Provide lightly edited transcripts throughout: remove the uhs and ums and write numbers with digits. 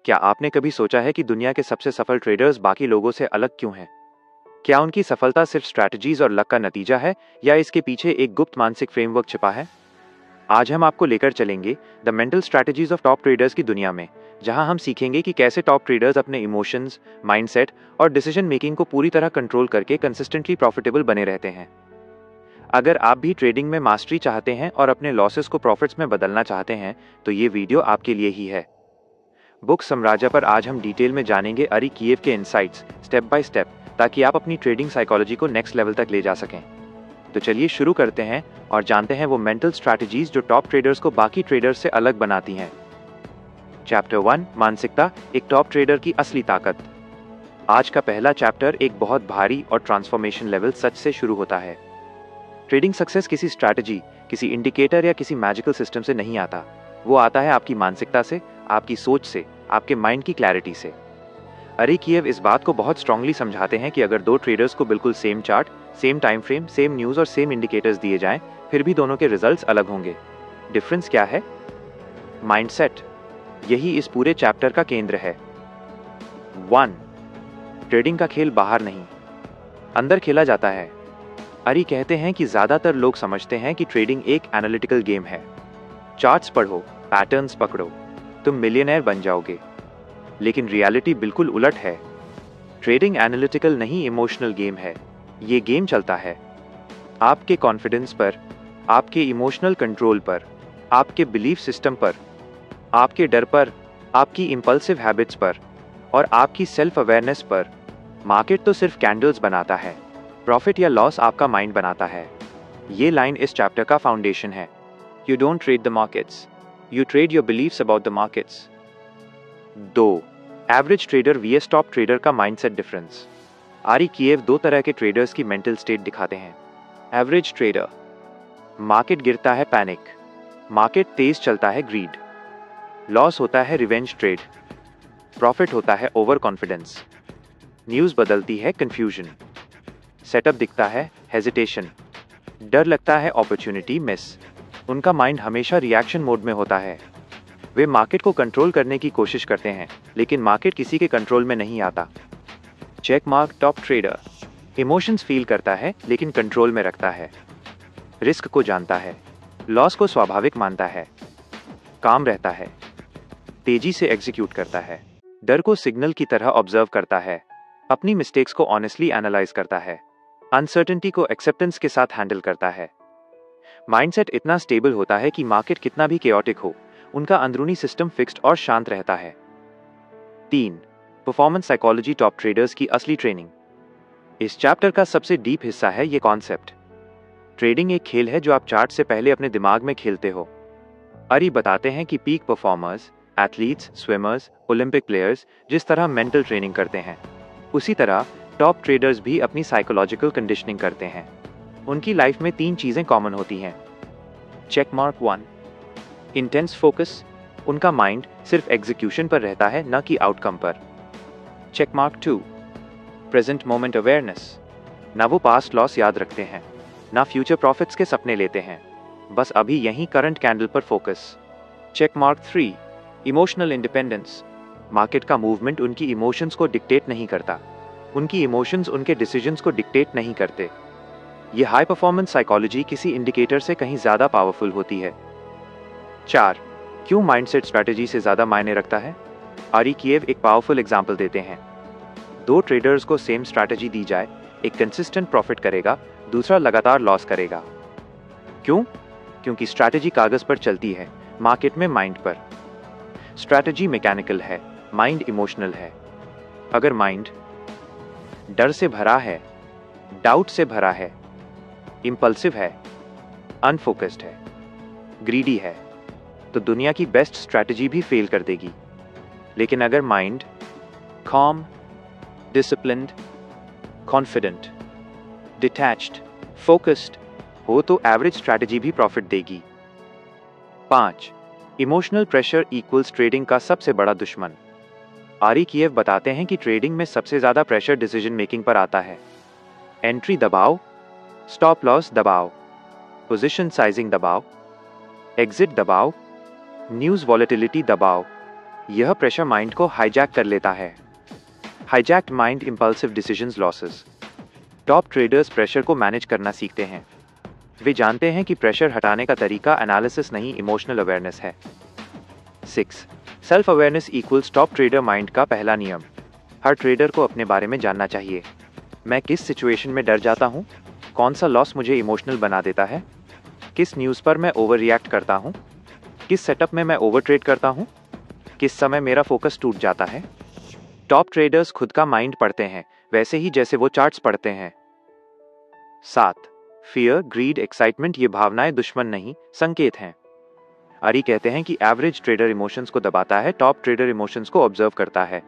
क्या आपने कभी सोचा है कि दुनिया के सबसे सफल ट्रेडर्स बाकी लोगों से अलग क्यों हैं? क्या उनकी सफलता सिर्फ स्ट्रैटेजीज और लक का नतीजा है या इसके पीछे एक गुप्त मानसिक फ्रेमवर्क छिपा है? आज हम आपको लेकर चलेंगे the mental strategies of top traders की दुनिया में, जहां हम सीखेंगे कि कैसे टॉप ट्रेडर्स अपने इमोशंस, माइंडसेट और डिसीजन मेकिंग को पूरी तरह कंट्रोल करके कंसिस्टेंटली प्रॉफिटेबल बने रहते हैं। अगर आप भी ट्रेडिंग में मास्टरी चाहते हैं और अपने लॉसेस को प्रॉफिट्स में बदलना चाहते हैं, तो ये वीडियो आपके लिए ही है। बुक साम्राज्य पर आज हम डिटेल में जानेंगे अरी कीव के इनसाइट्स स्टेप बाय स्टेप, ताकि आप अपनी ट्रेडिंग साइकोलॉजी को नेक्स्ट लेवल तक ले जा सकें। तो चलिए शुरू करते हैं और जानते हैं वो मेंटल स्ट्रैटेजीज जो टॉप ट्रेडर्स को बाकी ट्रेडर्स से अलग बनाती हैं। चैप्टर 1, मानसिकता, एक टॉप ट्रेडर की असली ताकत। आज का पहला चैप्टर एक बहुत भारी और ट्रांसफॉर्मेशन लेवल सच से शुरू होता है। ट्रेडिंग सक्सेस किसी स्ट्रैटेजी, किसी इंडिकेटर या किसी मैजिकल सिस्टम से नहीं आता। वो आता है आपकी मानसिकता से, आपकी सोच से, आपके माइंड की क्लैरिटी से। अरी कीव इस बात को बहुत स्ट्रांगली समझाते हैं कि अगर दो ट्रेडर्स को बिल्कुल same chart, same time frame, same news और सेम इंडिकेटर्स दिए जाएं, फिर भी दोनों के रिजल्ट्स अलग होंगे। डिफरेंस क्या है? माइंडसेट। यही इस पूरे चैप्टर का केंद्र है। 1. ट्रेडिंग का खेल बाहर नहीं, अंदर खेला जाता है। अरी कहते हैं कि ज्यादातर लोग समझते हैं कि ट्रेडिंग एक एनालिटिकल गेम है। चार्ट्स पढ़ो, पैटर्न्स पकड़ो, तुम मिलियनेयर बन जाओगे। लेकिन रियलिटी बिल्कुल उलट है। ट्रेडिंग एनालिटिकल नहीं, इमोशनल गेम है। ये गेम चलता है आपके कॉन्फिडेंस पर, आपके इमोशनल कंट्रोल पर, आपके बिलीफ सिस्टम पर, आपके डर पर, आपकी इंपल्सिव हैबिट्स पर और आपकी सेल्फ अवेयरनेस पर। मार्केट तो सिर्फ कैंडल्स बनाता है, प्रॉफिट या लॉस आपका माइंड बनाता है। ये लाइन इस चैप्टर का फाउंडेशन है। You don't trade the markets, you trade your beliefs about the markets. 2. Average trader vs top trader का माइंडसेट डिफरेंस। आरी कीव दो तरह के ट्रेडर्स की मेंटल स्टेट दिखाते हैं। एवरेज ट्रेडर, मार्केट गिरता है पैनिक, मार्केट तेज चलता है ग्रीड, लॉस होता है रिवेंज ट्रेड, प्रॉफिट होता है ओवर कॉन्फिडेंस, न्यूज़ बदलती है कंफ्यूजन, सेटअप दिखता है हेजिटेशन, डर लगता है अपॉर्चुनिटी मिस। उनका माइंड हमेशा रिएक्शन मोड में होता है। वे मार्केट को कंट्रोल करने की कोशिश करते हैं, लेकिन मार्केट किसी के कंट्रोल में नहीं आता। Check mark top trader, emotions feel करता है लेकिन कंट्रोल में रखता है, रिस्क को जानता है, लॉस को स्वाभाविक मानता है, काम रहता है, तेजी से एग्जीक्यूट करता है, डर को सिग्नल की तरह ऑब्जर्व करता है, अपनी मिस्टेक्स को ऑनेस्टली एनालाइज करता है, अनसर्टेनिटी को एक्सेप्टेंस के साथ हैंडल करता है। माइंडसेट इतना स्टेबल होता है कि मार्केट कितना भी केओटिक हो, उनका अंदरूनी सिस्टम फिक्स्ड और शांत रहता है। 3. परफॉर्मेंस साइकोलॉजी, टॉप ट्रेडर्स की असली ट्रेनिंग। इस चैप्टर का सबसे डीप हिस्सा है ये कॉन्सेप्ट। ट्रेडिंग एक खेल है जो आप चार्ट से पहले अपने दिमाग में खेलते हो। अरी बताते हैं कि peak performers, athletes, swimmers, Olympic players जिस तरह मेंटल ट्रेनिंग करते हैं, उसी तरह टॉप ट्रेडर्स भी अपनी साइकोलॉजिकल कंडीशनिंग करते हैं। उनकी लाइफ में 3 चीजें कॉमन होती हैं। चेक मार्क 1, इंटेंस फोकस, उनका माइंड सिर्फ एग्जीक्यूशन पर रहता है, न कि आउटकम पर। Check mark 2, present moment awareness, ना वो पास्ट लॉस याद रखते हैं, ना फ्यूचर प्रॉफिट्स के सपने लेते हैं, बस अभी यहीं करंट कैंडल पर focus. Check mark 3, emotional independence, market का मूवमेंट उनकी इमोशंस को डिक्टेट नहीं करता, उनकी इमोशंस उनके डिसीजंस को डिक्टेट नहीं करते। ये हाई परफॉर्मेंस साइकोलॉजी किसी इंडिकेटर से कहीं ज्यादा पावरफुल होती है। 4. क्यों माइंडसेट स्ट्रैटेजी से ज्यादा मायने रखता है? आरी कीव एक पावरफुल एग्जांपल देते हैं। 2 ट्रेडर्स को सेम स्ट्रैटेजी दी जाए, एक कंसिस्टेंट प्रॉफिट करेगा, दूसरा लगातार लॉस करेगा। क्यों? क्योंकि स्ट्रैटेजी कागज पर चलती है, मार्केट में माइंड पर। स्ट्रैटेजी मैकेनिकल है, माइंड इमोशनल है। अगर माइंड डर से भरा है, डाउट से भरा है, इंपल्सिव है, अनफोकस्ड है, ग्रीडी है, तो दुनिया की बेस्ट स्ट्रैटेजी भी फेल कर देगी। लेकिन अगर mind calm, disciplined, confident, detached, focused हो तो एवरेज स्ट्रैटेजी भी प्रॉफिट देगी। 5. इमोशनल प्रेशर इक्वल्स ट्रेडिंग का सबसे बड़ा दुश्मन। आरी कीव बताते हैं कि ट्रेडिंग में सबसे ज्यादा प्रेशर डिसीजन मेकिंग पर आता है। एंट्री दबाओ, स्टॉप लॉस दबाओ, पोजीशन साइजिंग दबाओ, एग्जिट दबाओ, न्यूज़ वॉलेटिलिटी दबाओ, यह प्रेशर माइंड को हाईजैक कर लेता है। Hijacked mind, impulsive decisions, losses. Top traders pressure को मैनेज करना सीखते हैं। वे जानते हैं कि प्रेशर हटाने का तरीका एनालिसिस नहीं, इमोशनल अवेयरनेस है। 6. Self awareness equals top trader mind का पहला नियम। हर ट्रेडर को अपने बारे में जानना चाहिए। मैं किस सिचुएशन में डर जाता हूँ, कौन सा लॉस मुझे इमोशनल बना देता है, किस न्यूज़ पर मैं ओवर रिएक्ट करता हूँ, किस सेटअप में मैं ओवर ट्रेड करता हूँ, किस समय मेरा फोकस टूट जाता है। टॉप ट्रेडर्स खुद का माइंड पढ़ते हैं, वैसे ही जैसे वो चार्ट्स पढ़ते हैं। 7. फियर, ग्रीड, एक्साइटमेंट, ये भावनाएं दुश्मन नहीं, संकेत हैं। अरी कहते हैं कि एवरेज ट्रेडर इमोशंस को दबाता है, टॉप ट्रेडर इमोशंस को ऑब्जर्व करता है।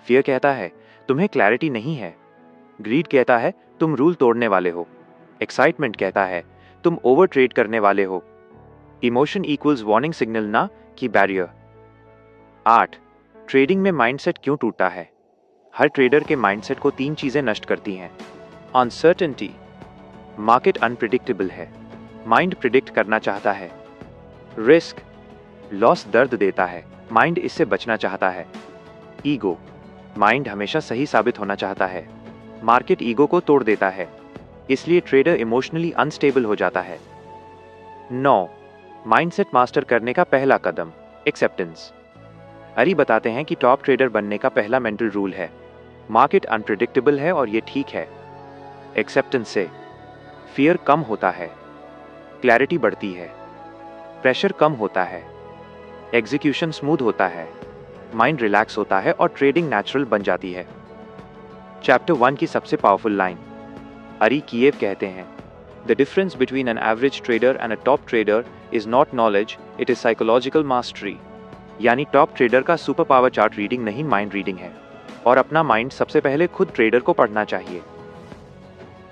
फियर कहता है तुम्हें क्लैरिटी नहीं है। ग्रीड कहता है तुम रूल तोड़ने वाले हो। एक्साइटमेंट कहता है तुम ओवर ट्रेड करने वाले हो। इमोशन इक्वल्स वार्निंग सिग्नल, ना कि बैरियर। 8. ट्रेडिंग में माइंडसेट क्यों टूटता है? हर ट्रेडर के माइंडसेट को 3 चीजें नष्ट करती हैं। अनसर्टेनिटी, मार्केट अनप्रिडिक्टेबल है, माइंड प्रिडिक्ट करना चाहता है। रिस्क, लॉस दर्द देता है, माइंड इससे बचना चाहता है। ईगो, माइंड हमेशा सही साबित होना चाहता है, मार्केट ईगो को तोड़ देता है, इसलिए ट्रेडर इमोशनली अनस्टेबल हो जाता है। 9. माइंडसेट मास्टर करने का पहला कदम, एक्सेप्टेंस। अरी बताते हैं कि टॉप ट्रेडर बनने का पहला मेंटल रूल है मार्केट अनप्रिडिक्टेबल है और ये ठीक है। एक्सेप्टेंस से फियर कम होता है, क्लैरिटी बढ़ती है, प्रेशर कम होता है, एग्जीक्यूशन स्मूथ होता है, माइंड रिलैक्स होता है और ट्रेडिंग नेचुरल बन जाती है। चैप्टर 1 की सबसे पावरफुल लाइन। अरी किएव कहते हैं the difference between an average trader and a top trader is not knowledge, it is psychological mastery. यानी टॉप ट्रेडर का सुपर पावर चार्ट रीडिंग नहीं, माइंड रीडिंग है, और अपना माइंड सबसे पहले खुद ट्रेडर को पढ़ना चाहिए।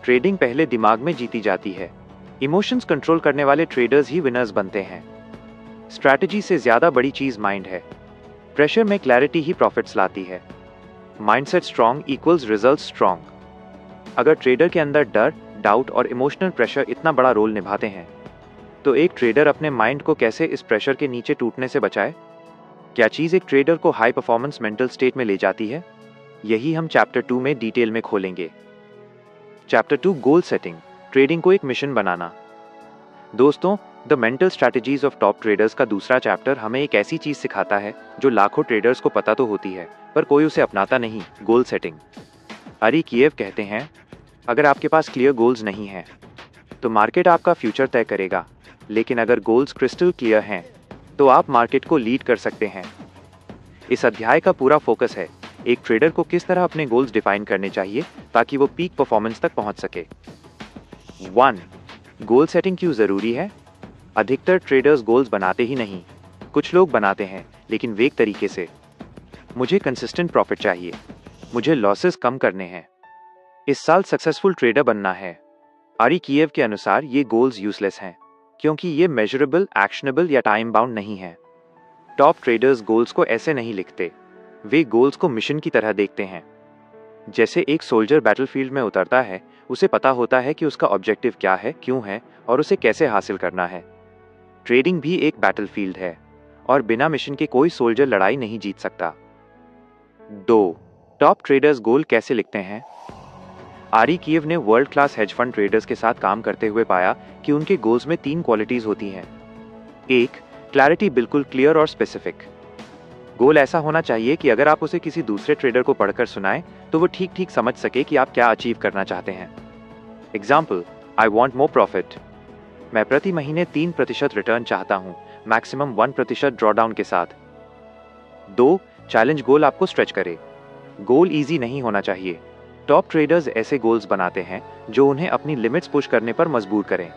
ट्रेडिंग पहले दिमाग में जीती जाती है। इमोशंस कंट्रोल करने वाले ट्रेडर्स ही विनर्स बनते हैं। स्ट्रैटेजी से ज्यादा बड़ी चीज माइंड है। प्रेशर में क्लैरिटी ही प्रॉफिट्स लाती है। Mindset strong equals result strong. अगर ट्रेडर के अंदर डर, डाउट और इमोशनल प्रेशर इतना बड़ा रोल निभाते हैं, तो एक ट्रेडर अपने माइंड को कैसे इस प्रेशर के नीचे टूटने से बचाए? क्या चीज एक ट्रेडर को हाई परफॉर्मेंस मेंटल स्टेट में ले जाती है? यही हम चैप्टर 2 में डिटेल में खोलेंगे। चैप्टर 2, गोल सेटिंग, ट्रेडिंग को एक मिशन बनाना। दोस्तों, the mental strategies of top traders का दूसरा चैप्टर हमें एक ऐसी चीज सिखाता है जो लाखों ट्रेडर्स को पता तो होती है पर कोई उसे अपनाता नहीं, गोल सेटिंग। अरी किएव कहते हैं अगर आपके पास क्लियर गोल्स नहीं हैं तो मार्केट आपका फ्यूचर तय करेगा, लेकिन अगर गोल्स क्रिस्टल क्लियर हैं तो आप मार्केट को लीड कर सकते हैं। इस अध्याय का पूरा फोकस है एक ट्रेडर को किस तरह अपने गोल्स डिफाइन करने चाहिए ताकि वो पीक परफॉर्मेंस तक पहुंच सके। 1. गोल सेटिंग क्यों जरूरी है? अधिकतर ट्रेडर्स गोल्स बनाते ही नहीं, कुछ लोग बनाते हैं लेकिन वेग तरीके से। मुझे कंसिस्टेंट प्रॉफिट चाहिए, मुझे लॉसेस कम करने हैं, इस साल सक्सेसफुल ट्रेडर बनना है। आरी किएव के अनुसार ये गोल्स यूजलेस हैं क्योंकि ये मेजरेबल, एक्शनेबल या टाइम बाउंड नहीं है। टॉप ट्रेडर्स गोल्स को ऐसे नहीं लिखते, वे गोल्स को मिशन की तरह देखते हैं। जैसे एक सोल्जर बैटलफील्ड में उतरता है, उसे पता होता है कि उसका ऑब्जेक्टिव क्या है, क्यों है और उसे कैसे हासिल करना है। ट्रेडिंग भी एक बैटलफील्ड है और बिना मिशन के कोई सोल्जर लड़ाई नहीं जीत सकता। 2. टॉप ट्रेडर्स गोल कैसे लिखते हैं? आरी किएव ने world class hedge fund traders के साथ काम करते हुए पाया कि उनके गोल्स में 3 क्वालिटीज होती हैं। 1. क्लैरिटी, बिल्कुल क्लियर और स्पेसिफिक। गोल ऐसा होना चाहिए कि अगर आप उसे किसी दूसरे ट्रेडर को पढ़कर सुनाएं तो वो ठीक ठीक समझ सके कि आप क्या अचीव करना चाहते हैं। Example, I want more profit. मैं प्रति महीने 3% रिटर्न चाहता हूं, मैक्सिमम 1% ड्रॉडाउन के साथ। 2. चैलेंज गोल आपको स्ट्रेच करे। गोल इजी नहीं होना चाहिए। टॉप ट्रेडर्स ऐसे गोल्स बनाते हैं जो उन्हें अपनी लिमिट्स पुश करने पर मजबूर करें।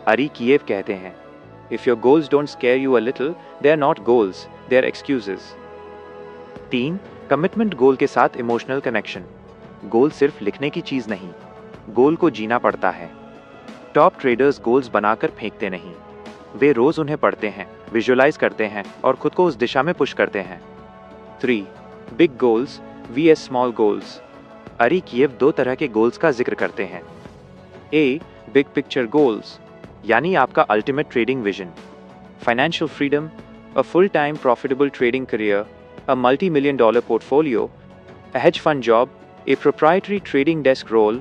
अरी किएव कहते हैं if your goals don't scare you a little, they are not goals, they are excuses. 3. Commitment goal के साथ इमोशनल कनेक्शन। गोल सिर्फ लिखने की चीज नहीं, गोल को जीना पड़ता है। टॉप ट्रेडर्स गोल्स बनाकर फेंकते नहीं, वे रोज उन्हें पढ़ते हैं, विजुअलाइज करते हैं और खुद को उस दिशा में पुश करते हैं। 3. Big goals vs small goals. अरी किएव 2 तरह के गोल्स का जिक्र करते हैं। A. बिग पिक्चर गोल्स, यानी आपका ultimate trading vision, financial freedom, a full time profitable trading career, a multi-million dollar portfolio, a hedge fund job, a proprietary trading desk role.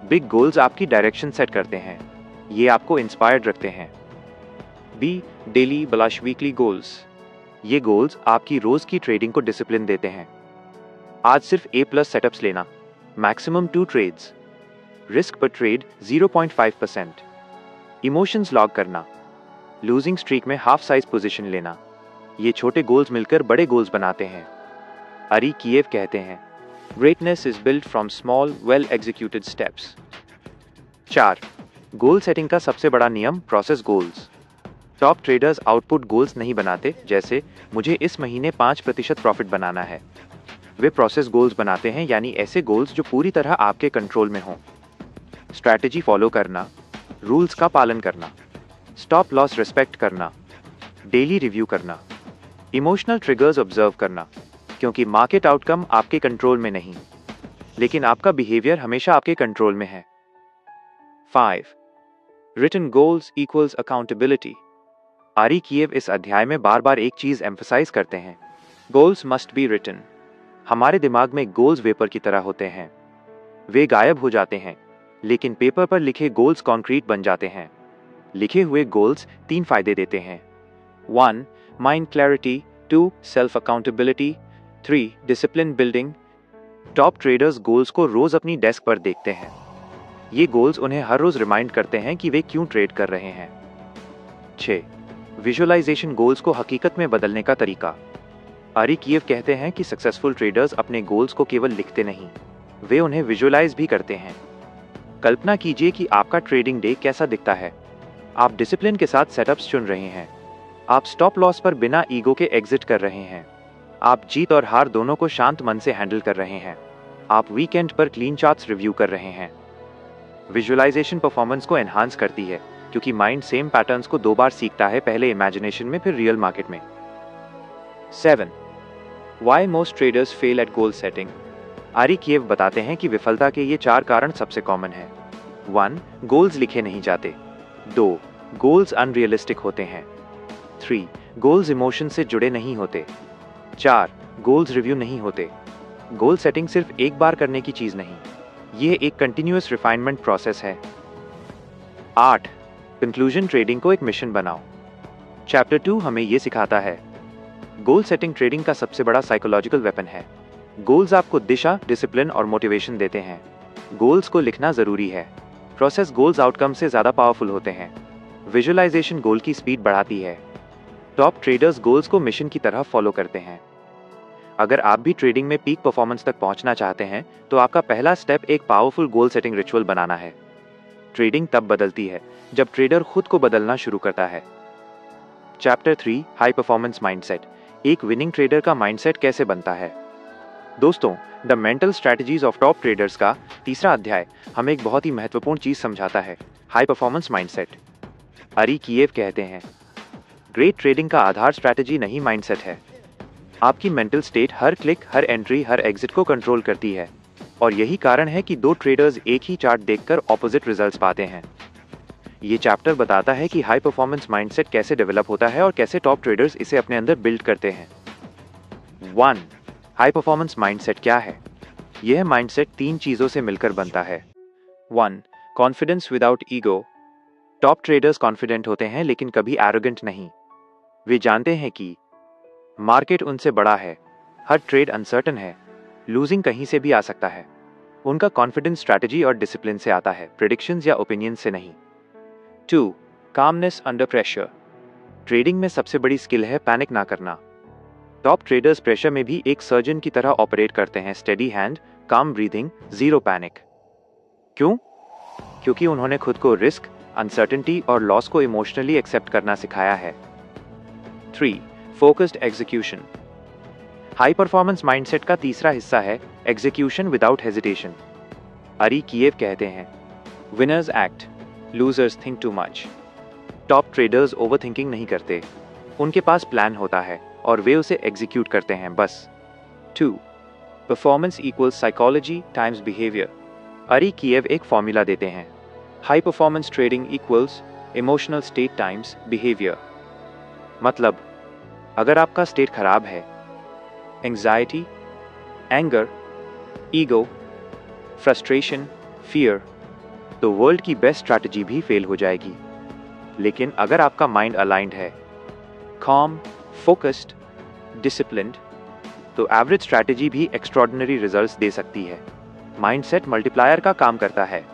Big goals आपकी direction set करते हैं, ये आपको inspired रखते हैं। B daily slash weekly goals, ये goals आपकी रोज की ट्रेडिंग को डिसिप्लिन देते हैं। आज सिर्फ A+ सेटअप्स लेना, मैक्सिमम 2 ट्रेड्स, रिस्क पर ट्रेड 0.5%, इमोशंस लॉग करना, लूजिंग स्ट्रीक में हाफ साइज पोजीशन लेना। ये छोटे गोल्स मिलकर बड़े गोल्स बनाते हैं। अरी कीव कहते हैं, greatness is built from small well executed steps. 4 goal setting का सबसे बड़ा नियम, process goals. Top traders output goals नहीं बनाते, जैसे मुझे इस महीने 5% प्रॉफिट बनाना है। वे प्रोसेस गोल्स बनाते हैं, यानी ऐसे गोल्स जो पूरी तरह आपके कंट्रोल में हों। स्ट्रैटेजी फॉलो करना, रूल्स का पालन करना, स्टॉप लॉस रिस्पेक्ट करना, डेली रिव्यू करना, इमोशनल ट्रिगर्स ऑब्जर्व करना, क्योंकि मार्केट आउटकम आपके कंट्रोल में नहीं, लेकिन आपका बिहेवियर हमेशा आपके कंट्रोल में है। 5 रिटन गोल्स इक्वल्स अकाउंटेबिलिटी। आरी कीव इस अध्याय में बार बार एक चीज एम्फसाइज करते हैं, गोल्स मस्ट बी रिटन। हमारे दिमाग में गोल्स वेपर की तरह होते हैं, वे गायब हो जाते हैं, लेकिन पेपर पर लिखे गोल्स कॉन्क्रीट बन जाते हैं। लिखे हुए गोल्स 3 फायदे देते हैं। 1 mind clarity, 2 self accountability, 3 discipline building. Top traders goals को रोज अपनी डेस्क पर देखते हैं। ये गोल्स उन्हें हर रोज रिमाइंड करते हैं कि वे क्यों ट्रेड कर रहे हैं। 6 विजुअलाइजेशन गोल्स को हकीकत में बदलने का तरीका। आरी कीव कहते हैं कि सक्सेसफुल ट्रेडर्स अपने गोल्स को केवल लिखते नहीं, वे उन्हें विजुअलाइज भी करते हैं। कल्पना कीजिए कि आपका ट्रेडिंग डे कैसा दिखता है। आप डिसिप्लिन के साथ सेटअप्स चुन रहे हैं, आप स्टॉप लॉस पर बिना ईगो के एग्जिट कर रहे हैं, आप जीत और हार दोनों को शांत मन से हैंडल कर रहे हैं, आप वीकेंड पर क्लीन चार्ट्स रिव्यू कर रहे हैं। विजुअलाइजेशन परफॉर्मेंस को एनहांस करती है, क्योंकि माइंड सेम पैटर्न्स को 2 बार सीखता है, पहले इमेजिनेशन में फिर रियल मार्केट में। 7 Why most traders fail at goal setting? आरी कीव बताते हैं कि विफलता के ये 4 कारण सबसे कॉमन हैं। 1 गोल्स लिखे नहीं जाते, 2 गोल्स अनरियलिस्टिक होते हैं, 3 गोल्स इमोशन से जुड़े नहीं होते, 4 गोल्स रिव्यू नहीं होते। गोल सेटिंग सिर्फ एक बार करने की चीज नहीं, ये एक कंटिन्यूअस रिफाइनमेंट प्रोसेस है। 8 कंक्लूजन ट्रेडिंग को एक मिशन बनाओ। चैप्टर 2 हमें ये सिखाता है, गोल सेटिंग ट्रेडिंग का सबसे बड़ा साइकोलॉजिकल वेपन है। गोल्स आपको दिशा, डिसिप्लिन और मोटिवेशन देते हैं। गोल्स को लिखना जरूरी है, प्रोसेस गोल्स आउटकम से ज्यादा पावरफुल होते हैं। विजुअलाइजेशन गोल की स्पीड बढ़ाती है। टॉप ट्रेडर्स गोल्स को मिशन की तरह फॉलो करते हैं। अगर आप भी ट्रेडिंग में पीक परफॉर्मेंस तक पहुंचना चाहते हैं, तो आपका पहला स्टेप एक पावरफुल गोल सेटिंग रिचुअल बनाना है। ट्रेडिंग तब बदलती है जब ट्रेडर खुद को बदलना शुरू करता है। चैप्टर 3 हाई परफॉर्मेंस माइंडसेट, एक विनिंग ट्रेडर का माइंडसेट कैसे बनता है। दोस्तों, the mental strategies of top traders का तीसरा अध्याय हमें एक बहुत ही महत्वपूर्ण चीज समझाता है, high performance mindset. Ari Kiev कहते हैं, ग्रेट ट्रेडिंग का आधार स्ट्रैटेजी नहीं माइंडसेट है। आपकी मेंटल स्टेट हर क्लिक, हर एंट्री, हर एग्जिट को कंट्रोल करती है, और यही कारण है कि 2 ट्रेडर्स एक ही चार्ट देखकर ऑपोजिट रिजल्ट्स पाते हैं। ये चैप्टर बताता है कि हाई परफॉर्मेंस माइंडसेट कैसे डेवलप होता है और कैसे टॉप ट्रेडर्स इसे अपने अंदर बिल्ड करते हैं। 1 हाई परफॉर्मेंस माइंडसेट क्या है? यह माइंडसेट 3 चीजों से मिलकर बनता है। 1 confidence without ego. Top traders confident होते हैं, लेकिन कभी एरोगेंट नहीं। वे जानते हैं कि मार्केट उनसे बड़ा है, हर ट्रेड अनसर्टन है, लूजिंग कहीं से भी आ सकता है। उनका कॉन्फिडेंस स्ट्रैटेजी और डिसिप्लिन से आता है, प्रेडिक्शंस या ओपिनियन से नहीं। 2 कामनेस अंडर प्रेशर। ट्रेडिंग में सबसे बड़ी स्किल है पैनिक ना करना। टॉप ट्रेडर्स प्रेशर में भी एक सर्जन की तरह ऑपरेट करते हैं, स्टेडी हैंड, काम ब्रीदिंग, जीरो पैनिक। क्यों? क्योंकि उन्होंने खुद को रिस्क, अनसर्टेनिटी और लॉस को इमोशनली एक्सेप्ट करना सिखाया है। 3 focused execution. High performance mindset का तीसरा हिस्सा है एग्जीक्यूशन विदाउट हेजिटेशन। आरी कीव कहते हैं, winners act, losers think too much. Top traders overthinking नहीं करते, उनके पास प्लान होता है और वे उसे एग्जीक्यूट करते हैं बस। 2 performance equals psychology times behaviour. आरी कीव एक फॉर्मूला देते हैं, high performance trading equals emotional state times behaviour. मतलब, अगर आपका स्टेट खराब है anxiety, anger, ego, frustration, fear, तो वर्ल्ड की बेस्ट स्ट्रैटेजी भी फेल हो जाएगी। लेकिन अगर आपका माइंड अलाइंड है, calm, focused, disciplined, तो एवरेज स्ट्रैटेजी भी एक्स्ट्रॉर्डिनरी रिजल्ट्स दे सकती है। माइंडसेट मल्टीप्लायर का काम करता है।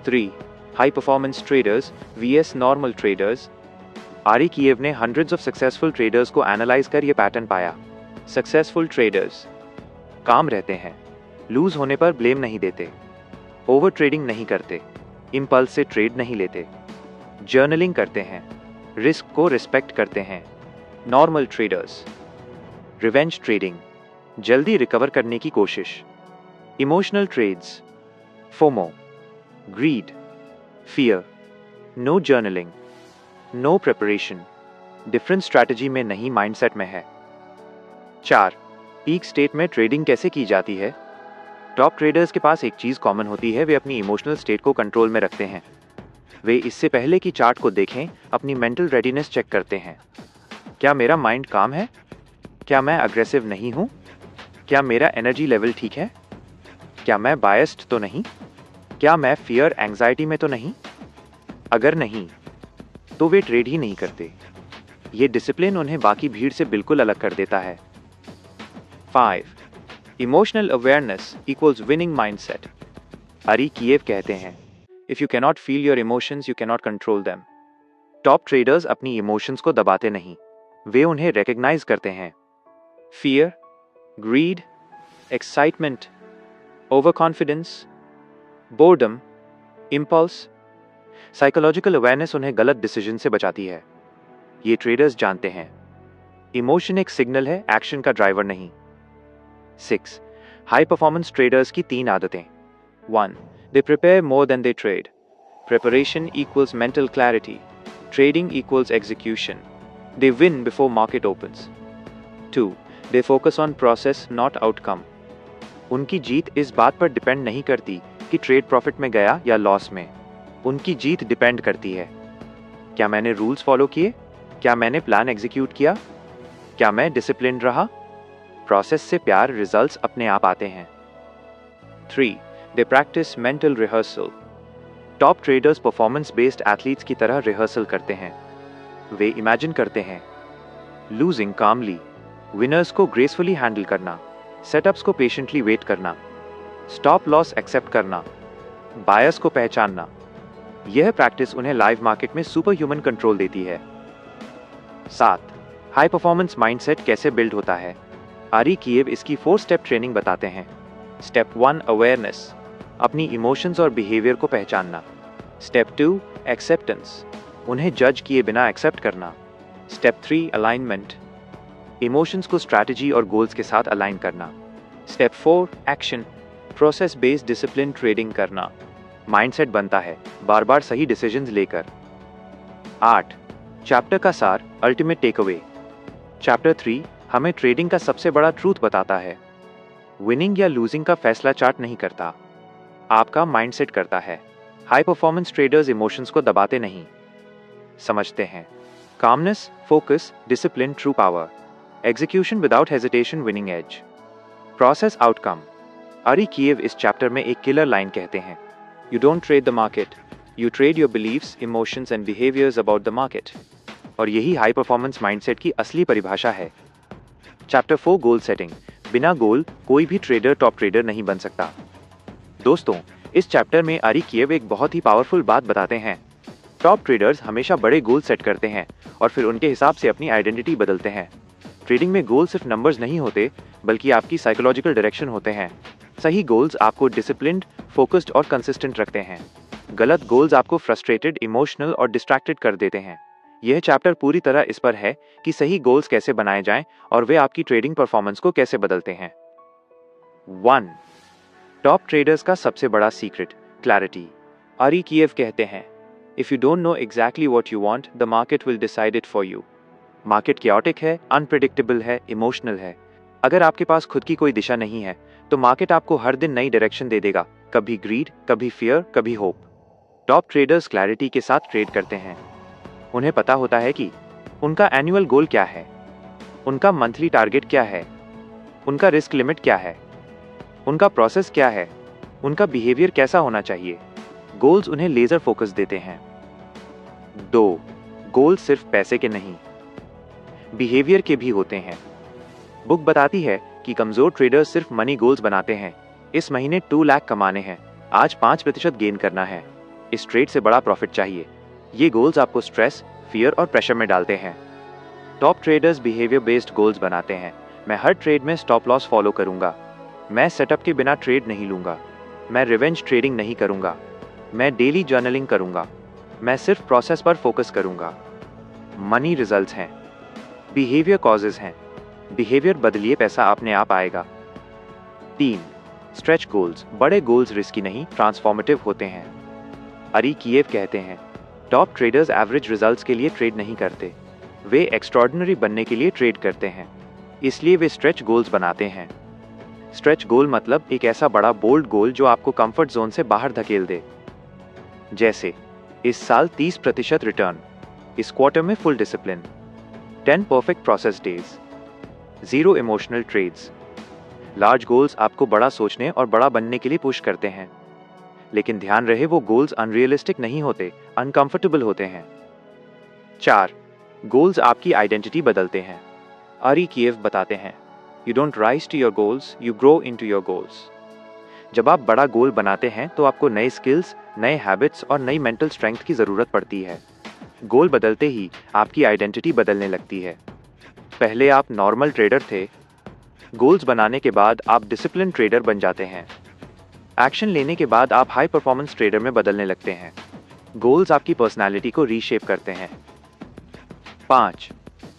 3. High performance traders vs normal traders. आरी कीव ने हंड्रेड्स ऑफ सक्सेसफुल ट्रेडर्स को एनालाइज कर यह पैटर्न पाया। सक्सेसफुल ट्रेडर्स काम रहते हैं, लूज होने पर ब्लेम नहीं देते, ओवर ट्रेडिंग नहीं करते, इम्पल्स से ट्रेड नहीं लेते, जर्नलिंग करते हैं, रिस्क को रिस्पेक्ट करते हैं। नॉर्मल ट्रेडर्स रिवेंज ट्रेडिंग, जल्दी रिकवर करने की कोशिश, emotional trades, FOMO, greed, fear, no journaling, no preparation, different strategy में नहीं, माइंडसेट में है। 4. पीक स्टेट में ट्रेडिंग कैसे की जाती है? टॉप ट्रेडर्स के पास एक चीज कॉमन होती है, वे अपनी इमोशनल स्टेट को कंट्रोल में रखते हैं। वे इससे पहले कि चार्ट को देखें अपनी मेंटल रेडीनेस चेक करते हैं। क्या मेरा माइंड काम है? क्या मैं अग्रेसिव नहीं हूं? क्या मेरा एनर्जी लेवल ठीक है? क्या मैं बायस्ड तो नहीं? क्या मैं फियर एंजाइटी में तो नहीं? अगर नहीं तो वे ट्रेड ही नहीं करते। ये डिसिप्लिन उन्हें बाकी भीड़ से बिल्कुल अलग कर देता है। 5. Emotional awareness equals winning mindset. Ari Kiev कहते हैं, if you cannot feel your emotions you cannot control them. Top traders अपनी इमोशंस को दबाते नहीं, वे उन्हें रिकॉग्नाइज करते हैं। Fear, greed, excitement, over confidence, boredom, impulse. Psychological awareness उन्हें गलत डिसीजन से बचाती है। ये ट्रेडर्स जानते हैं, इमोशन एक सिग्नल है, एक्शन का ड्राइवर नहीं। 6. हाई परफॉर्मेंस ट्रेडर्स की 3 आदतें। 1. They prepare more than they trade. Preparation equals mental clarity. Trading equals execution. They win before market opens. 2. They focus on process, not outcome. उनकी जीत इस बात पर डिपेंड नहीं करती कि ट्रेड प्रॉफिट में गया या लॉस में। उनकी जीत डिपेंड करती है, क्या मैंने रूल्स फॉलो किए? क्या मैंने प्लान एग्जीक्यूट किया? क्या मैं डिसिप्लिन्ड रहा? प्रोसेस से प्यार, रिजल्ट्स अपने आप आते हैं। 3. They practice mental rehearsal. Top traders performance based athletes की तरह रिहर्सल करते हैं। वे इमेजिन करते हैं लूजिंग कामली, विनर्स को ग्रेसफुली हैंडल करना, सेटअप्स को पेशेंटली वेट करना, स्टॉप लॉस एक्सेप्ट करना, बायस को पहचानना। यह प्रैक्टिस उन्हें लाइव मार्केट में सुपर ह्यूमन कंट्रोल देती है। 7. हाई परफॉर्मेंस माइंडसेट कैसे बिल्ड होता है? आरी कीव इसकी 4 स्टेप ट्रेनिंग बताते हैं। स्टेप 1 अवेयरनेस, अपनी इमोशंस और बिहेवियर को पहचानना। स्टेप 2 एक्सेप्टेंस, उन्हें जज किए बिना एक्सेप्ट करना। स्टेप 3 अलाइनमेंट, इमोशंस को स्ट्रैटेजी और गोल्स के साथ अलाइन करना। Step 4 action, process based discipline trading करना। माइंडसेट बनता है बार बार सही डिसीजंस लेकर। 8. चैप्टर का सार, अल्टीमेट टेकअवे। चैप्टर 3 हमें ट्रेडिंग का सबसे बड़ा ट्रूथ बताता है, विनिंग या लूजिंग का फैसला चार्ट नहीं करता, आपका माइंडसेट करता है। हाई परफॉर्मेंस ट्रेडर्स इमोशंस को दबाते नहीं, समझते हैं। Calmness, focus, discipline, true power, execution without hesitation, winning edge, process, outcome. Ari Kiev इस चैप्टर में एक किलर लाइन कहते हैं, you don't trade the market, you trade your beliefs, emotions and behaviours about the market. और यही high performance mindset की असली परिभाषा है। Chapter 4 goal setting. बिना गोल कोई भी ट्रेडर टॉप ट्रेडर नहीं बन सकता। दोस्तों, इस चैप्टर में आरी कीव एक बहुत ही पावरफुल बात बताते हैं। टॉप ट्रेडर्स हमेशा बड़े गोल सेट करते हैं और फिर उनके हिसाब से अपनी आइडेंटिटी बदलते हैं। ट्रेडिंग में गोल सिर्फ नंबर्स नहीं होते, बल्कि आपकी साइकोलॉजिकल डायरेक्शन होते हैं। सही गोल्स आपको डिसिप्लिन्ड, फोकस्ड और कंसिस्टेंट रखते हैं। गलत गोल्स आपको फ्रस्ट्रेटेड, इमोशनल और डिस्ट्रैक्टेड कर देते हैं। यह चैप्टर पूरी तरह इस पर है कि सही गोल्स कैसे बनाए जाएं और वे आपकी ट्रेडिंग परफॉर्मेंस को कैसे बदलते हैं। 1. टॉप ट्रेडर्स का सबसे बड़ा सीक्रेट, क्लैरिटी। आरी कीव कहते हैं, if you don't know exactly what you want, the market will decide it for you. Market chaotic है, अनप्रेडिक्टेबल है, इमोशनल है। अगर आपके पास खुद की कोई दिशा नहीं है, तो मार्केट आपको हर दिन नई डायरेक्शन दे देगा, कभी ग्रीड, कभी फियर, कभी होप। टॉप ट्रेडर्स क्लैरिटी के साथ ट्रेड करते हैं। उन्हें पता होता है कि उनका एनुअल गोल क्या है, उनका मंथली टारगेट क्या है, उनका रिस्क लिमिट क्या है, उनका प्रोसेस क्या है, उनका बिहेवियर कैसा होना चाहिए। गोल्स उन्हें लेजर फोकस देते हैं। 2. गोल्स सिर्फ पैसे के नहीं, बिहेवियर के भी होते हैं। बुक बताती है कि कमजोर ट्रेडर्स सिर्फ मनी गोल्स बनाते हैं। इस महीने 2 लाख कमाने हैं, आज 5% गेन करना है, इस ट्रेड से बड़ा प्रॉफिट चाहिए। ये गोल्स आपको स्ट्रेस, फियर और प्रेशर में डालते हैं। Top traders behaviour based goals बनाते हैं। मैं हर ट्रेड में स्टॉप लॉस फॉलो करूंगा, मैं सेटअप के बिना ट्रेड नहीं लूंगा, मैं रिवेंज ट्रेडिंग नहीं करूंगा, मैं डेली जर्नलिंग करूंगा, मैं सिर्फ प्रोसेस पर फोकस करूंगा। मनी रिजल्ट्स हैं, बिहेवियर कॉजेज हैं। बिहेवियर बदलिए, पैसा अपने आप आएगा। 3. Stretch goals. बड़े गोल्स रिस्की नहीं, ट्रांसफॉर्मेटिव होते हैं। अरी कीव कहते हैं, टॉप ट्रेडर्स एवरेज रिजल्ट्स के लिए ट्रेड नहीं करते, वे एक्स्ट्रॉर्डिनरी बनने के लिए ट्रेड करते हैं, इसलिए वे स्ट्रेच गोल्स बनाते हैं। स्ट्रेच गोल मतलब एक ऐसा बड़ा बोल्ड गोल जो आपको कंफर्ट जोन से बाहर धकेल दे। जैसे इस साल 30% रिटर्न, इस क्वार्टर में full discipline, 10 perfect process days, 0 emotional trades. Large goals आपको बड़ा सोचने और बड़ा बनने के लिए पुश करते हैं, लेकिन ध्यान रहे वो गोल्स अनरियलिस्टिक नहीं होते, अनकंफर्टेबल होते हैं। 4. गोल्स आपकी आइडेंटिटी बदलते हैं। आरी कीव बताते हैं, you don't rise to your goals, you grow into your goals. जब आप बड़ा गोल बनाते हैं तो आपको नए स्किल्स, नए हैबिट्स और नई मेंटल स्ट्रेंथ की जरूरत पड़ती है। गोल बदलते ही आपकी आइडेंटिटी बदलने लगती है। पहले आप नॉर्मल ट्रेडर थे, गोल्स बनाने के बाद आप डिसिप्लिन ट्रेडर बन जाते हैं। एक्शन लेने के बाद आप हाई परफॉर्मेंस ट्रेडर में बदलने लगते हैं। गोल्स आपकी पर्सनालिटी को रीशेप करते हैं। 5.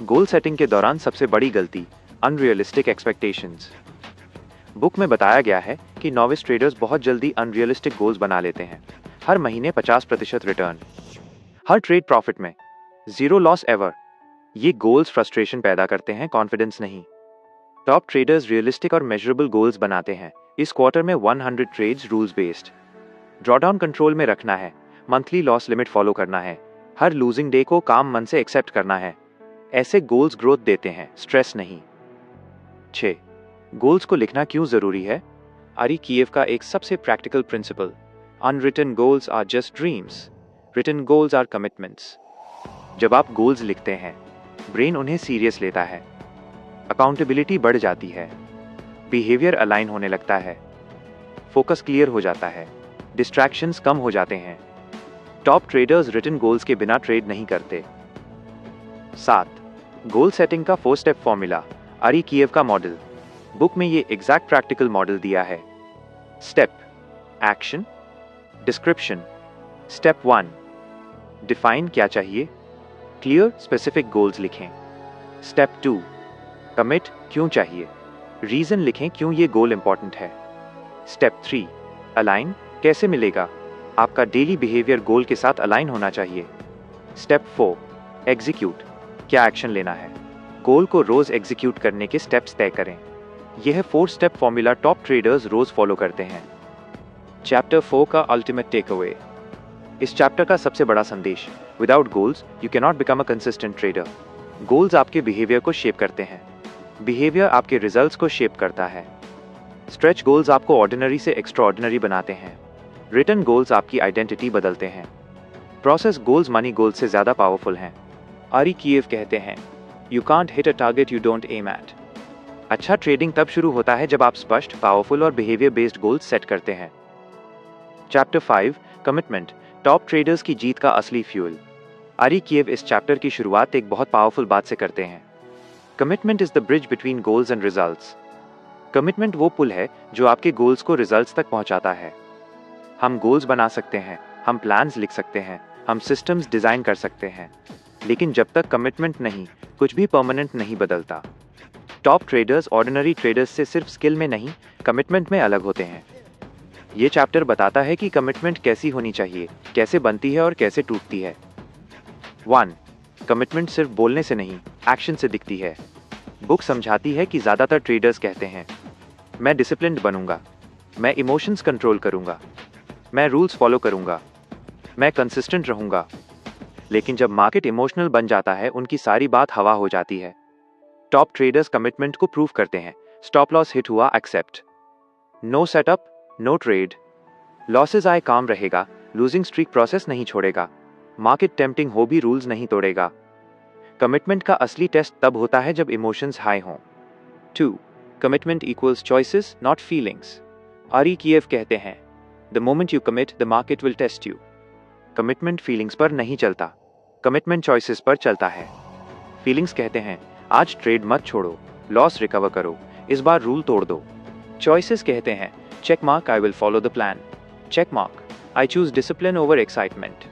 गोल सेटिंग के दौरान सबसे बड़ी गलती, अनरियलिस्टिक एक्सपेक्टेशंस। बुक में बताया गया है कि नॉविस ट्रेडर्स बहुत जल्दी अनरियलिस्टिक गोल्स बना लेते हैं। हर महीने 50% रिटर्न, हर ट्रेड प्रॉफिट में, 0 लॉस एवर। ये गोल्स फ्रस्ट्रेशन पैदा करते हैं, कॉन्फिडेंस नहीं। टॉप ट्रेडर्स रियलिस्टिक और मेजरेबल गोल्स बनाते हैं। इस क्वार्टर में 100 trades rules based, drawdown control में रखना है, मंथली लॉस लिमिट फॉलो करना है, हर लूजिंग डे को काम मन से एक्सेप्ट करना है। ऐसे गोल्स ग्रोथ देते हैं, स्ट्रेस नहीं। 6. गोल्स को लिखना क्यों जरूरी है। आरी कीव का एक सबसे practical principle, unwritten goals are just dreams, written goals are commitments. जब आप गोल्स लिखते हैं, ब्रेन उन्हें सीरियस लेता है, अकाउंटेबिलिटी बढ़ जाती है, बिहेवियर अलाइन होने लगता है, फोकस क्लियर हो जाता है, डिस्ट्रैक्शंस कम हो जाते हैं। टॉप ट्रेडर्स रिटन गोल्स के बिना ट्रेड नहीं करते। 7. गोल सेटिंग का 4 स्टेप फॉर्मूला, आरी कीव का मॉडल। बुक में ये एग्जैक्ट प्रैक्टिकल मॉडल दिया है। Step, action, description. Step 1, define क्या चाहिए, क्लियर स्पेसिफिक गोल्स लिखें। स्टेप 2, कमिट क्यों चाहिए, रीजन लिखें क्यों ये गोल इंपॉर्टेंट है। स्टेप 3, अलाइन कैसे मिलेगा, आपका डेली बिहेवियर गोल के साथ अलाइन होना चाहिए। स्टेप 4, एग्जीक्यूट क्या एक्शन लेना है, गोल को रोज एग्जीक्यूट करने के स्टेप्स तय करें। यह 4 स्टेप फॉर्मूला टॉप ट्रेडर्स रोज फॉलो करते हैं। चैप्टर 4 का अल्टीमेट टेक अवे। इस चैप्टर का सबसे बड़ा संदेश, without goals you can not become a consistent trader. Goals आपके बिहेवियर को शेप करते हैं, बिहेवियर आपके रिजल्ट्स को शेप करता है। स्ट्रेच गोल्स आपको ऑर्डिनरी से एक्स्ट्राऑर्डिनरी बनाते हैं, रिटन गोल्स आपकी आइडेंटिटी बदलते हैं, प्रोसेस गोल्स मनी गोल्स से ज्यादा पावरफुल हैं। आरी कीव कहते हैं, you can't hit a target you don't aim at. अच्छा ट्रेडिंग तब शुरू होता है जब आप स्पष्ट, पावरफुल और बिहेवियर बेस्ड गोल्स सेट करते हैं। चैप्टर 5, कमिटमेंट, टॉप ट्रेडर्स की जीत का असली फ्यूल। आरी कीव इस चैप्टर की शुरुआत एक बहुत पावरफुल बात से करते हैं, commitment is the bridge between goals and results. Commitment वो पुल है जो आपके गोल्स को रिजल्ट्स तक पहुंचाता है। हम गोल्स बना सकते हैं, हम प्लान्स लिख सकते हैं, हम सिस्टम्स डिजाइन कर सकते हैं, लेकिन जब तक कमिटमेंट नहीं, कुछ भी परमानेंट नहीं बदलता। टॉप ट्रेडर्स ऑर्डिनरी ट्रेडर्स से सिर्फ स्किल में नहीं, कमिटमेंट में अलग होते हैं। ये चैप्टर बताता है कि कमिटमेंट कैसी होनी चाहिए, कैसे बनती है और कैसे टूटती है। 1. कमिटमेंट सिर्फ बोलने से नहीं, एक्शन से दिखती है। बुक समझाती है कि ज़्यादातर ट्रेडर्स कहते हैं, मैं डिसिप्लिन्ड बनूंगा, मैं इमोशंस कंट्रोल करूंगा, मैं रूल्स फॉलो करूंगा, मैं कंसिस्टेंट रहूंगा। लेकिन जब मार्केट इमोशनल बन जाता है, उनकी सारी बात हवा हो जाती है। टॉप ट्रेडर्स कमिटमेंट को प्रूव करते हैं, स्टॉप लॉस हिट हुआ, accept. No setup, no trade. Losses आए, काम रहेगा, लूजिंग स्ट्रीक प्रोसेस नहीं छोड़ेगा, मार्केट टेम्पटिंग हो भी रूल्स नहीं तोड़ेगा। कमिटमेंट का असली टेस्ट तब होता है जब इमोशंस हाई हों। 2. Commitment equals choices not feelings. Ari Kiev कहते हैं, the moment you commit the market will test you. Commitment feelings पर नहीं चलता, कमिटमेंट चॉइसेस पर चलता है। फीलिंग्स कहते हैं आज ट्रेड मत छोड़ो, लॉस रिकवर करो, इस बार रूल तोड़ दो। चॉइसेस कहते हैं check mark, I will follow the plan. Check mark, I choose discipline over excitement.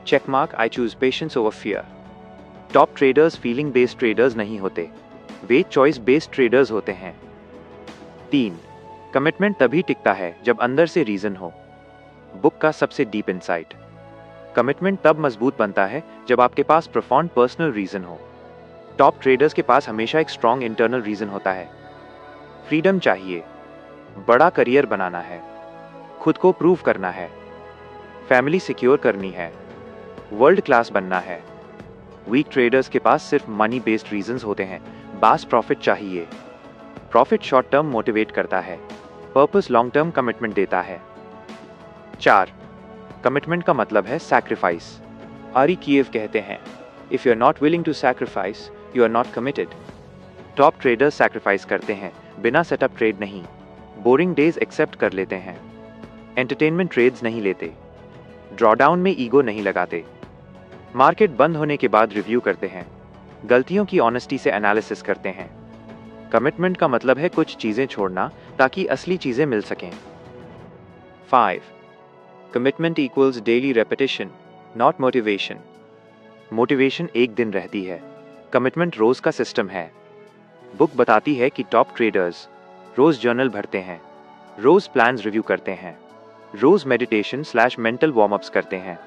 Check mark, I choose patience over fear. Top traders feeling based traders नहीं होते, वे चॉइस बेस्ड ट्रेडर्स होते हैं। 3. Commitment तभी टिकता है जब अंदर से रीजन हो। बुक का सबसे डीप इंसाइट। कमिटमेंट तब मजबूत बनता है जब आपके पास प्रोफाउंड पर्सनल रीजन हो। टॉप ट्रेडर्स के पास हमेशा एक स्ट्रॉन्ग इंटरनल रीजन होता है। फ्रीडम चाहिए, बड़ा करियर बनाना है, खुद को प्रूव करना है, फैमिली सिक्योर करनी है, वर्ल्ड क्लास बनना है। वीक ट्रेडर्स के पास सिर्फ मनी बेस्ड रीजंस होते हैं। बास प्रॉफिट चाहिए, प्रॉफिट शॉर्ट टर्म मोटिवेट करता है, पर्पस लॉन्ग टर्म कमिटमेंट देता है। 4. कमिटमेंट का मतलब है सैक्रिफाइस। आरी कीएव कहते हैं, if you are not willing to sacrifice you are not committed. Top traders sacrifice करते हैं, बिना सेटअप ट्रेड नहीं, बोरिंग डेज एक्सेप्ट कर लेते हैं, एंटरटेनमेंट ट्रेड्स नहीं लेते, ड्रॉडाउन में ईगो नहीं लगाते, मार्केट बंद होने के बाद रिव्यू करते हैं, गलतियों की ऑनेस्टी से एनालिसिस करते हैं। कमिटमेंट का मतलब है कुछ चीजें छोड़ना ताकि असली चीजें मिल सकें। 5. Commitment equals daily repetition not motivation. Motivation एक दिन रहती है, कमिटमेंट रोज का सिस्टम है। बुक बताती है कि टॉप ट्रेडर्स रोज जर्नल भरते हैं, रोज प्लान्स रिव्यू करते हैं, रोज मेडिटेशन / मेंटल वार्म अप्स करते हैं,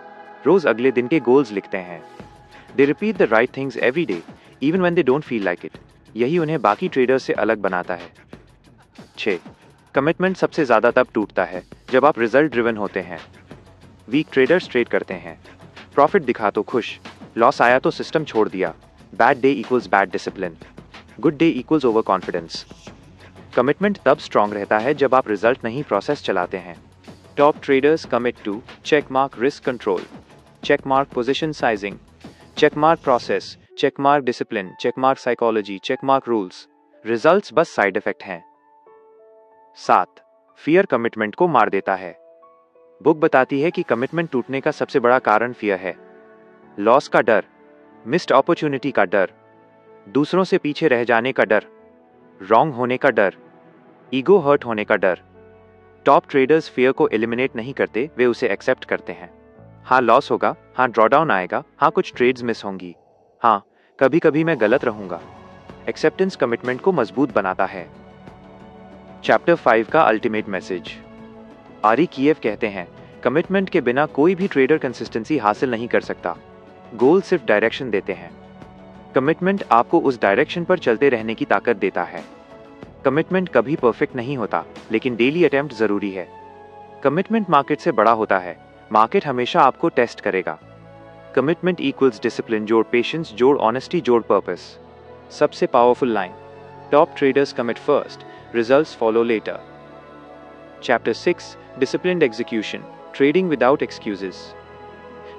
रोज अगले दिन के गोल्स लिखते हैं। They repeat the right things every day even when they don't feel like it. यही उन्हें बाकी ट्रेडर्स से अलग बनाता है। 6. कमिटमेंट सबसे ज्यादा तब टूटता है जब आप रिजल्ट ड्रिवन होते हैं। वीक ट्रेडर्स ट्रेड करते हैं, प्रॉफिट दिखा तो खुश, लॉस आया तो सिस्टम छोड़ दिया। Bad day equals bad discipline, good day equals over confidence. Commitment तब स्ट्रांग रहता है जब आप रिजल्ट नहीं प्रोसेस चलाते हैं। Top traders commit to check mark risk control, check mark position sizing, check mark process, check mark discipline, check mark psychology, check mark rules. Results बस side effect हैं। 7. फियर कमिटमेंट को मार देता है। Book बताती है कि कमिटमेंट टूटने का सबसे बड़ा कारण फियर है। लॉस का डर, मिस्ड अपॉर्चुनिटी का डर, दूसरों से पीछे रह जाने का डर, रॉन्ग होने का डर, ईगो हर्ट होने का डर। टॉप ट्रेडर्स फियर को एलिमिनेट नहीं करते, वे उसे एक्सेप्ट करते हैं। हाँ लॉस होगा, हाँ ड्रॉडाउन आएगा, हाँ कुछ ट्रेड्स मिस होंगी, हाँ कभी कभी मैं गलत रहूंगा। एक्सेप्टेंस कमिटमेंट को मजबूत बनाता है। चैप्टर 5 का अल्टीमेट मैसेज। आरी कीएव कहते हैं, कमिटमेंट के बिना कोई भी ट्रेडर कंसिस्टेंसी हासिल नहीं कर सकता। गोल सिर्फ डायरेक्शन देते हैं, कमिटमेंट आपको उस डायरेक्शन पर चलते रहने की ताकत देता है। कमिटमेंट कभी परफेक्ट नहीं होता, लेकिन डेली अटेम्प्ट जरूरी है। कमिटमेंट मार्केट से बड़ा होता है, मार्केट हमेशा आपको टेस्ट करेगा। कमिटमेंट इक्वल्स डिसिप्लिन जोड़ पेशेंस जोड़ ऑनेस्टी जोड़ पर्पस। सबसे powerful line, top traders commit first, results follow later. Chapter 6 disciplined execution, trading without excuses.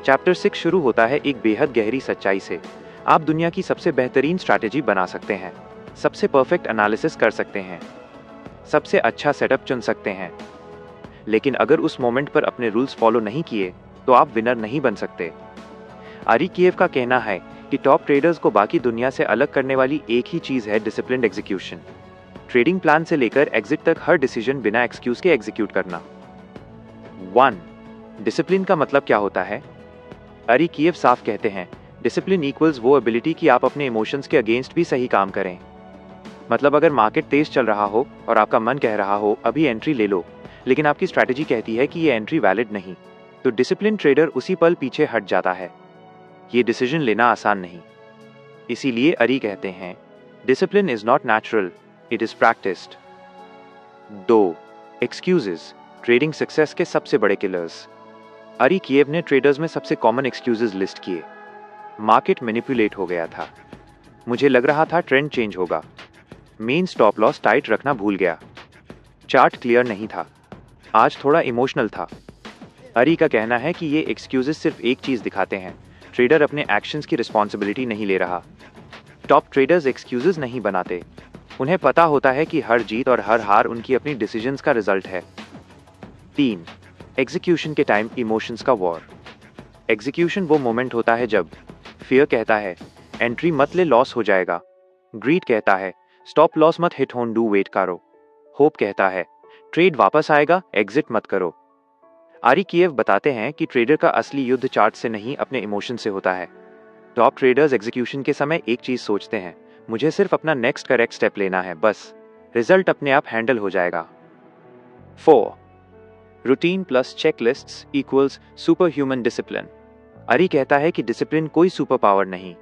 Chapter 6 शुरू होता है एक बेहद गहरी सच्चाई से। आप दुनिया की सबसे बेहतरीन स्ट्रैटेजी बना सकते हैं, सबसे परफेक्ट एनालिसिस कर सकते हैं, सबसे अच्छा सेटअप चुन सकते हैं, लेकिन अगर उस मोमेंट पर अपने रूल्स फॉलो नहीं किए तो आप विनर नहीं बन सकते। आरी कीएव का कहना है कि टॉप ट्रेडर्स को बाकी दुनिया से अलग करने वाली एक ही चीज है डिसिप्लिन्ड एग्जीक्यूशन। ट्रेडिंग प्लान से लेकर एग्जिट तक हर डिसीजन बिना एक्सक्यूज के एग्जीक्यूट करना। 1. डिसिप्लिन का मतलब क्या होता है? आरी कीएव साफ कहते हैं, डिसिप्लिन इक्वल्स वो एबिलिटी कि आप अपने इमोशंस के अगेंस्ट भी सही काम करें। मतलब अगर मार्केट तेज चल रहा हो और आपका मन कह रहा हो अभी एंट्री ले लो, लेकिन आपकी स्ट्रैटेजी कहती है कि ये एंट्री वैलिड नहीं, तो डिसिप्लिन ट्रेडर उसी पल पीछे हट जाता है। ये डिसीजन लेना आसान नहीं। इसीलिए आरी कहते हैं, discipline is not natural, it is practised. 2. Excuses, trading success के सबसे बड़े किलर्स। आरी कीएव ने ट्रेडर्स में सबसे कॉमन एक्सक्यूजेस लिस्ट किए। मार्केट मैनिपुलेट हो गया था, मुझे लग रहा था ट्रेंड चेंज होगा, मेन स्टॉप लॉस टाइट रखना भूल गया। चार्ट क्लियर नहीं था। आज थोड़ा इमोशनल था। अरी का कहना है कि ये एक्सक्यूजेस सिर्फ एक चीज दिखाते हैं, ट्रेडर अपने एक्शंस की रिस्पॉन्सिबिलिटी नहीं ले रहा। टॉप ट्रेडर्स एक्सक्यूजेस नहीं बनाते। उन्हें पता होता है कि हर जीत और हर हार उनकी अपनी डिसीजंस का रिजल्ट है। 3. एग्जीक्यूशन के टाइम इमोशंस का वॉर। एग्जीक्यूशन वो मोमेंट होता है जब फियर कहता है एंट्री मत ले, लॉस हो जाएगा। ग्रीड कहता है स्टॉप लॉस मत हिट होन, डू वेट करो। होप कहता है ट्रेड वापस आएगा, एग्जिट मत करो। आरी किएव बताते हैं कि ट्रेडर का असली युद्ध चार्ट से नहीं, अपने इमोशन से होता है। टॉप ट्रेडर्स एग्जीक्यूशन के समय एक चीज सोचते हैं, मुझे सिर्फ अपना नेक्स्ट करेक्ट स्टेप लेना है, बस रिजल्ट अपने आप हैंडल हो जाएगा। 4. Routine plus checklists equals super human discipline. Ari कहता है कि डिसिप्लिन कोई सुपर पावर नहीं,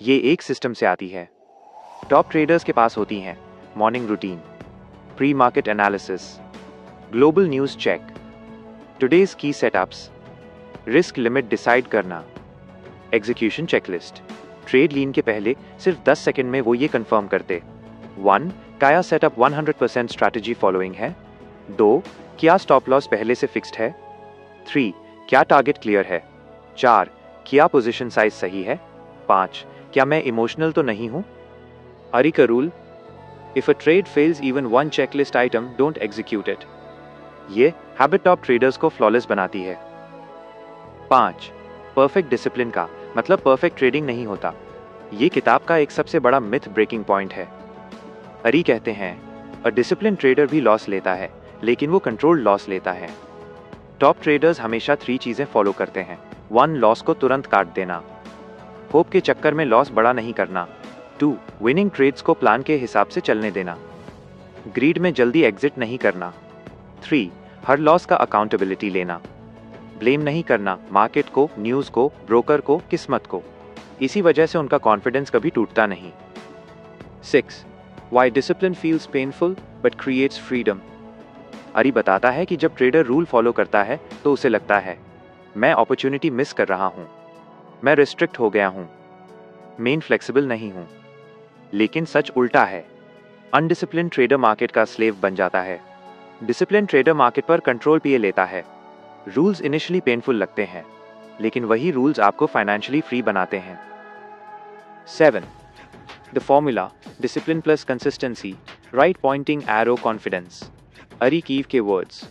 ये एक सिस्टम से आती है। टॉप ट्रेडर्स के पास होती हैं morning routine, pre market analysis, global news check, today's key setups, risk limit decide करना, एग्जीक्यूशन चेकलिस्ट। ट्रेड लीन के पहले सिर्फ 10 सेकंड में वो ये कंफर्म करते। 1. क्या सेटअप 100% स्ट्रैटेजी फॉलोइंग है? 2. क्या स्टॉप लॉस पहले से फिक्स्ड है? 3. क्या टारगेट क्लियर है? 4. क्या पोजीशन साइज सही है? 5. क्या मैं इमोशनल तो नहीं हूं? अरी का rule, if a trade fails even one checklist item, don't execute it. ये हैबिट टॉप ट्रेडर्स को फ्लॉलेस बनाती है। 5. परफेक्ट डिसिप्लिन का मतलब परफेक्ट ट्रेडिंग नहीं होता। ये किताब का एक सबसे बड़ा मिथ ब्रेकिंग पॉइंट है। अरी कहते हैं अ डिसिप्लिन ट्रेडर भी लॉस लेता है, लेकिन वो कंट्रोल्ड लॉस लेता है। टॉप ट्रेडर्स हमेशा 3 चीजें फॉलो करते हैं। 1. लॉस को तुरंत काट देना, होप के चक्कर में लॉस बड़ा नहीं करना। 2. विनिंग ट्रेड्स को प्लान के हिसाब से चलने देना, ग्रीड में जल्दी एग्जिट नहीं करना। 3. हर लॉस का अकाउंटेबिलिटी लेना, ब्लेम नहीं करना मार्केट को, न्यूज को, ब्रोकर को, किस्मत को। इसी वजह से उनका कॉन्फिडेंस कभी टूटता नहीं। 6. Why discipline feels painful but creates freedom. अरी बताता है कि जब ट्रेडर रूल फॉलो करता है तो उसे लगता है मैं अपॉर्चुनिटी मिस कर रहा हूं, मैं रिस्ट्रिक्ट हो गया हूं, मेन फ्लेक्सिबल नहीं हूं। लेकिन सच उल्टा है। अनडिसिप्लिन ट्रेडर मार्केट का स्लेव बन जाता है। डिसिप्लिन ट्रेडर मार्केट पर कंट्रोल पिए लेता है। रूल्स इनिशियली पेनफुल लगते हैं, लेकिन वही रूल्स आपको फाइनेंशियली फ्री बनाते हैं। 7. The formula, discipline plus consistency, right pointing arrow confidence. Ari Kiev के words,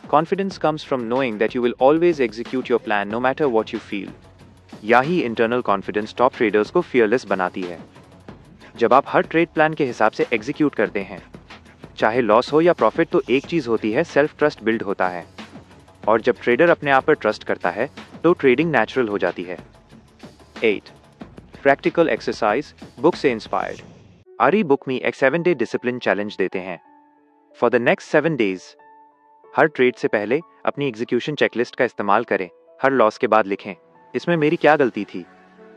confidence comes from knowing that you will always execute your plan no matter what you feel. यही internal confidence top traders को fearless बनाती है। जब आप हर trade plan के हिसाब से एग्जीक्यूट करते हैं, चाहे लॉस हो या प्रॉफिट, तो एक चीज होती है, सेल्फ ट्रस्ट बिल्ड होता है। और जब ट्रेडर अपने आप पर ट्रस्ट करता है तो ट्रेडिंग नेचुरल हो जाती है। 8. प्रैक्टिकल एक्सरसाइज, बुक से इंस्पायर्ड। आरी बुक में एक 7-day डिसिप्लिन चैलेंज देते हैं। For the next 7 days, her trade से पहले अपनी एग्जीक्यूशन चेकलिस्ट का इस्तेमाल करें। हर लॉस के बाद लिखें इसमें मेरी क्या गलती थी।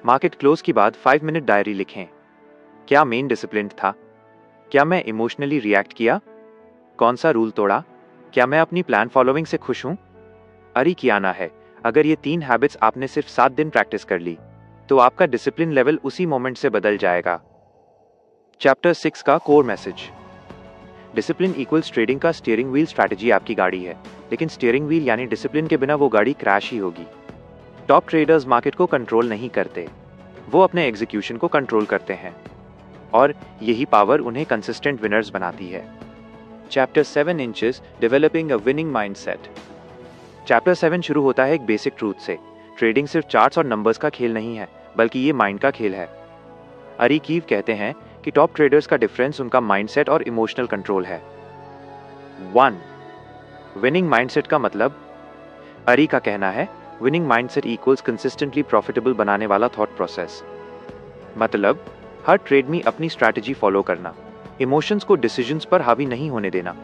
मार्केट क्लोज के बाद 5 मिनट डायरी लिखें। क्या मेन डिसिप्लिन था? क्या मैं इमोशनली रिएक्ट किया? कौन सा रूल तोड़ा? क्या मैं अपनी प्लान फॉलोइंग से खुश हूं? अरी की आना है, अगर ये 3 हैबिट्स आपने सिर्फ 7 दिन प्रैक्टिस कर ली तो आपका डिसिप्लिन लेवल उसी मोमेंट से बदल जाएगा। चैप्टर 6 का core message, discipline equals trading का स्टीयरिंग व्हील। स्ट्रैटेजी आपकी गाड़ी है, लेकिन स्टीयरिंग व्हील यानी डिसिप्लिन के बिना वो गाड़ी क्रैश ही होगी। टॉप ट्रेडर्स मार्केट को कंट्रोल नहीं करते, वो अपने एग्जीक्यूशन को कंट्रोल करते हैं, और यही पावर उन्हें कंसिस्टेंट विनर्स बनाती है। Chapter 7 inches, developing a winning mindset. Chapter 7 शुरू होता है एक बेसिक ट्रूथ से, ट्रेडिंग सिर्फ चार्ट्स और नंबर्स का खेल नहीं है, बल्कि ये माइंड का खेल है। अरी कीव कहते हैं कि टॉप ट्रेडर्स का डिफरेंस उनका माइंडसेट और इमोशनल कंट्रोल है। 1. विनिंग माइंडसेट का मतलब, अरी का कहना है winning mindset equals consistently profitable बनाने वाला थॉट प्रोसेस। मतलब हर ट्रेड में अपनी स्ट्रैटेजी फॉलो करना, इमोशंस को डिसीजंस पर हावी नहीं होने देना,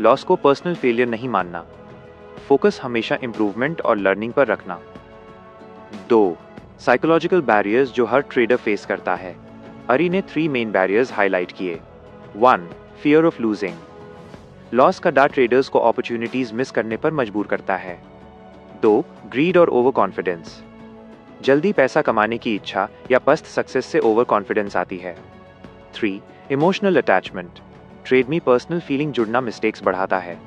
लॉस को पर्सनल फेलियर नहीं मानना, फोकस हमेशा इंप्रूवमेंट और लर्निंग पर रखना। 2. साइकोलॉजिकल बैरियर्स जो हर ट्रेडर फेस करता है। अरी ने 3 मेन बैरियर्स हाईलाइट किए। 1. फियर ऑफ लूजिंग, लॉस का डर ट्रेडर्स को अपॉर्चुनिटीज मिस करने पर मजबूर करता है। 2. ग्रीड और ओवर कॉन्फिडेंस, जल्दी पैसा कमाने की इच्छा या पस्त सक्सेस से ओवर कॉन्फिडेंस आती है। 3. इमोशनल अटैचमेंट, ट्रेड में पर्सनल फीलिंग जुड़ना मिस्टेक्स बढ़ाता है।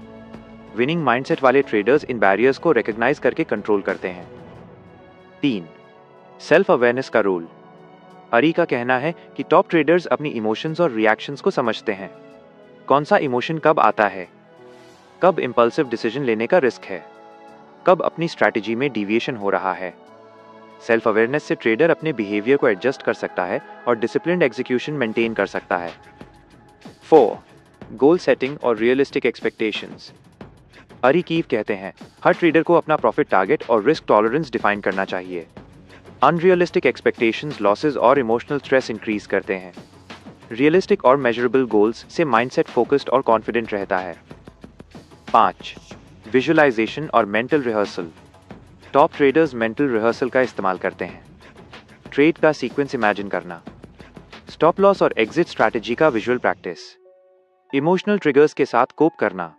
विनिंग माइंडसेट वाले ट्रेडर्स इन बैरियर्स को रिकॉग्नाइज करके कंट्रोल करते हैं। 3. सेल्फ अवेयरनेस का रोल। अरी का कहना है कि टॉप ट्रेडर्स अपनी इमोशंस और रिएक्शंस को समझते हैं। कौन सा इमोशन कब आता है, कब इंपल्सिव डिसीजन लेने का रिस्क है, कब अपनी स्ट्रैटेजी में डिविएशन हो रहा है। सेल्फ अवेयरनेस से ट्रेडर अपने बिहेवियर को एडजस्ट कर सकता है और डिसिप्लिन्ड एग्जीक्यूशन मेंटेन कर सकता है। 4. गोल सेटिंग और रियलिस्टिक एक्सपेक्टेशंस। अरी कीव कहते हैं, हर ट्रेडर को अपना प्रॉफिट टारगेट और रिस्क टॉलरेंस डिफाइन करना चाहिए। अनरियलिस्टिक एक्सपेक्टेशंस लॉसेस और इमोशनल स्ट्रेस इंक्रीज करते हैं। रियलिस्टिक और मेजरेबल गोल्स से माइंडसेट फोकस्ड और कॉन्फिडेंट रहता है। 5. विजुअलाइजेशन और mental rehearsal. Top traders mental rehearsal का इस्तेमाल करते हैं। ट्रेड का सीक्वेंस इमेजिन करना, स्टॉप लॉस और एग्जिट स्ट्रैटेजी का विजुअल प्रैक्टिस, इमोशनल ट्रिगर्स के साथ कोप करना।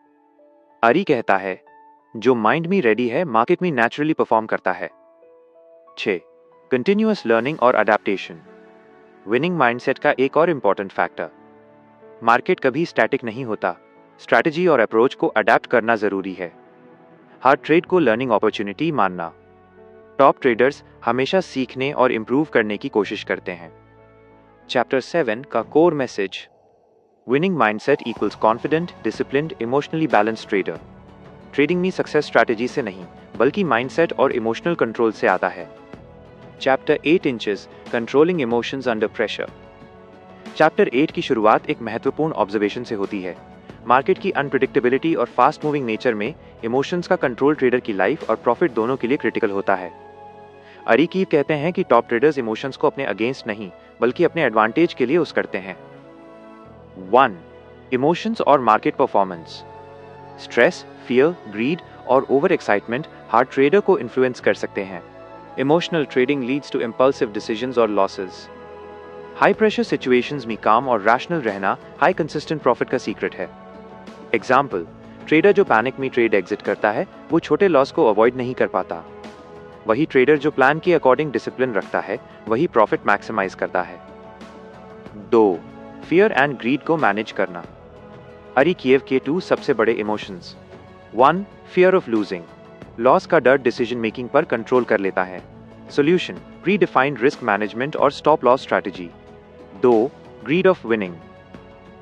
अरी कहता है, जो माइंड में रेडी है मार्केट में नेचुरली परफॉर्म करता है। 6. कंटिन्यूअस लर्निंग और अडेप्टेशन। विनिंग माइंडसेट का एक और इंपॉर्टेंट फैक्टर, मार्केट कभी स्टैटिक नहीं होता, स्ट्रैटेजी और अप्रोच को अडेप्ट करना जरूरी है। हर ट्रेड को लर्निंग अपॉर्चुनिटी मानना। टॉप ट्रेडर्स हमेशा सीखने और इंप्रूव करने की कोशिश करते हैं। चैप्टर 7 का core message, winning mindset equals confident, disciplined, emotionally balanced trader. Trading में सक्सेस स्ट्रैटेजी से नहीं बल्कि माइंडसेट और इमोशनल कंट्रोल से आता है। Chapter 8 inches, controlling emotions under pressure. Chapter 8 की शुरुआत एक महत्वपूर्ण ऑब्जर्वेशन से होती है। मार्केट की अनप्रिडिक्टेबिलिटी और फास्ट मूविंग नेचर में इमोशंस का कंट्रोल ट्रेडर की लाइफ और प्रॉफिट दोनों के लिए क्रिटिकल होता है। अरी कीव कहते हैं कि टॉप ट्रेडर्स इमोशंस को अपने अगेंस्ट नहीं बल्कि अपने एडवांटेज के लिए यूज करते हैं। 1. इमोशंस और market performance. Stress, fear, greed और ओवर एक्साइटमेंट हर ट्रेडर को इन्फ्लुएंस कर सकते हैं। Emotional trading leads to impulsive decisions और लॉसेस। हाई प्रेशर सिचुएशंस में काम और रैशनल रहना हाई कंसिस्टेंट प्रॉफिट का सीक्रेट है। एग्जाम्पल, ट्रेडर जो पैनिक में ट्रेड एग्जिट करता है वो छोटे लॉस को अवॉइड नहीं कर पाता। वही ट्रेडर जो प्लान के अकॉर्डिंग डिसिप्लिन रखता है वही प्रॉफिट मैक्सिमाइज करता है। 2. फियर एंड ग्रीड को मैनेज करना। अरी कीव के 2 सबसे बड़े emotions. 1. Fear of losing, loss का डर डिसीजन मेकिंग पर कंट्रोल कर लेता है। सॉल्यूशन, प्री-डिफाइंड रिस्क मैनेजमेंट और stop loss strategy. 2. Greed of winning,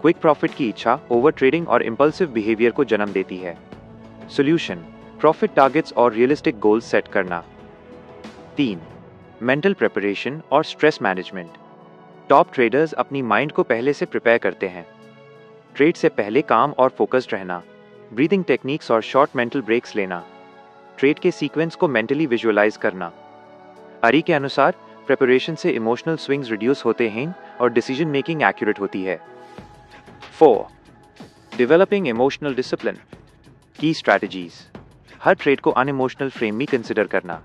quick profit की इच्छा ओवर ट्रेडिंग और इंपल्सिव बिहेवियर को जन्म देती है। सॉल्यूशन, प्रॉफिट टारगेट्स और रियलिस्टिक गोल्स सेट करना। 3. मेंटल प्रिपरेशन और स्ट्रेस मैनेजमेंट। टॉप ट्रेडर्स अपनी माइंड को पहले से प्रिपेयर करते हैं। ट्रेड से पहले काम और फोकस्ड रहना, ब्रीदिंग टेक्निक्स और शॉर्ट मेंटल ब्रेक्स लेना, ट्रेड के सीक्वेंस को मेंटली विजुअलाइज करना। अरी के अनुसार प्रिपरेशन से इमोशनल स्विंग्स रिड्यूस होते हैं और डिसीजन मेकिंग एक्यूरेट होती है। 4. डेवलपिंग इमोशनल डिसिप्लिन, की स्ट्रैटेजीज। हर ट्रेड को अनइमोशनल फ्रेम में कंसिडर करना,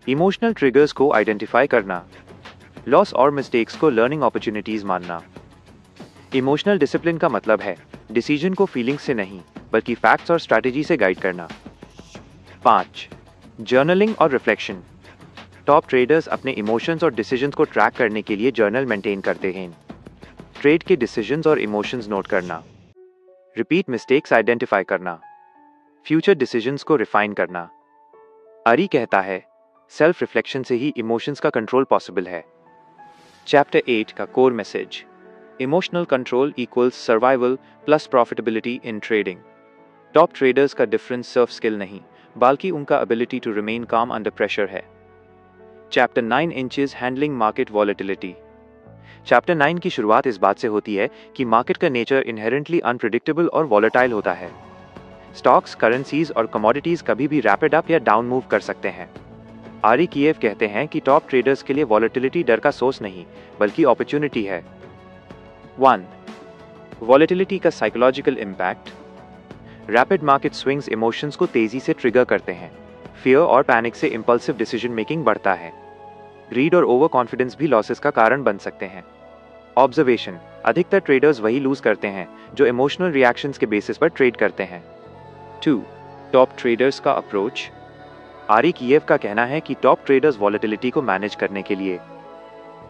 इमोशनल ट्रिगर्स को आइडेंटिफाई करना, लॉस और मिस्टेक्स को लर्निंग अपॉर्चुनिटीज मानना। इमोशनल डिसिप्लिन का मतलब है डिसीजन को फीलिंग्स से नहीं बल्कि फैक्ट्स और स्ट्रैटेजी से गाइड करना। 5. जर्नलिंग और रिफ्लेक्शन। टॉप ट्रेडर्स अपने इमोशंस और डिसीजंस को ट्रैक करने के लिए जर्नल मेंटेन करते हैं। ट्रेड के डिसीजंस और इमोशंस नोट करना, रिपीट मिस्टेक्स आइडेंटिफाई करना, फ्यूचर डिसीजंस को रिफाइन करना। अरी कहता है, सेल्फ रिफ्लेक्शन से ही इमोशंस का कंट्रोल पॉसिबल है। चैप्टर 8 का core message, emotional control equals survival plus profitability in trading. Top traders का डिफरेंस सिर्फ स्किल नहीं बल्कि उनका ability to remain calm under pressure है। Chapter 9 inches, handling market volatility. Chapter 9 की शुरुआत इस बात से होती है कि मार्केट का नेचर इनहेरेंटली अनप्रिडिक्टेबल और वॉलेटाइल होता है। स्टॉक्स, करेंसीज और कमोडिटीज कभी भी रैपिड अप या डाउन मूव कर सकते हैं। आरी कीव कहते हैं कि टॉप ट्रेडर्स के लिए वॉलेटिलिटी डर का सोर्स नहीं बल्कि अपॉर्चुनिटी है। 1. वॉलेटिलिटी का psychological impact. Rapid market swings emotions को तेजी से ट्रिगर करते हैं। फियर और पैनिक से इंपल्सिव डिसीजन मेकिंग बढ़ता है। ग्रीड और ओवर कॉन्फिडेंस भी लॉसेस का कारण बन सकते हैं। ऑब्जर्वेशन, अधिकतर ट्रेडर्स वही लूज करते हैं जो इमोशनल रिएक्शंस के बेसिस पर ट्रेड करते हैं। 2. टॉप ट्रेडर्स का अप्रोच। आरी कीव का कहना है कि टॉप ट्रेडर्स वॉलेटिलिटी को मैनेज करने के लिए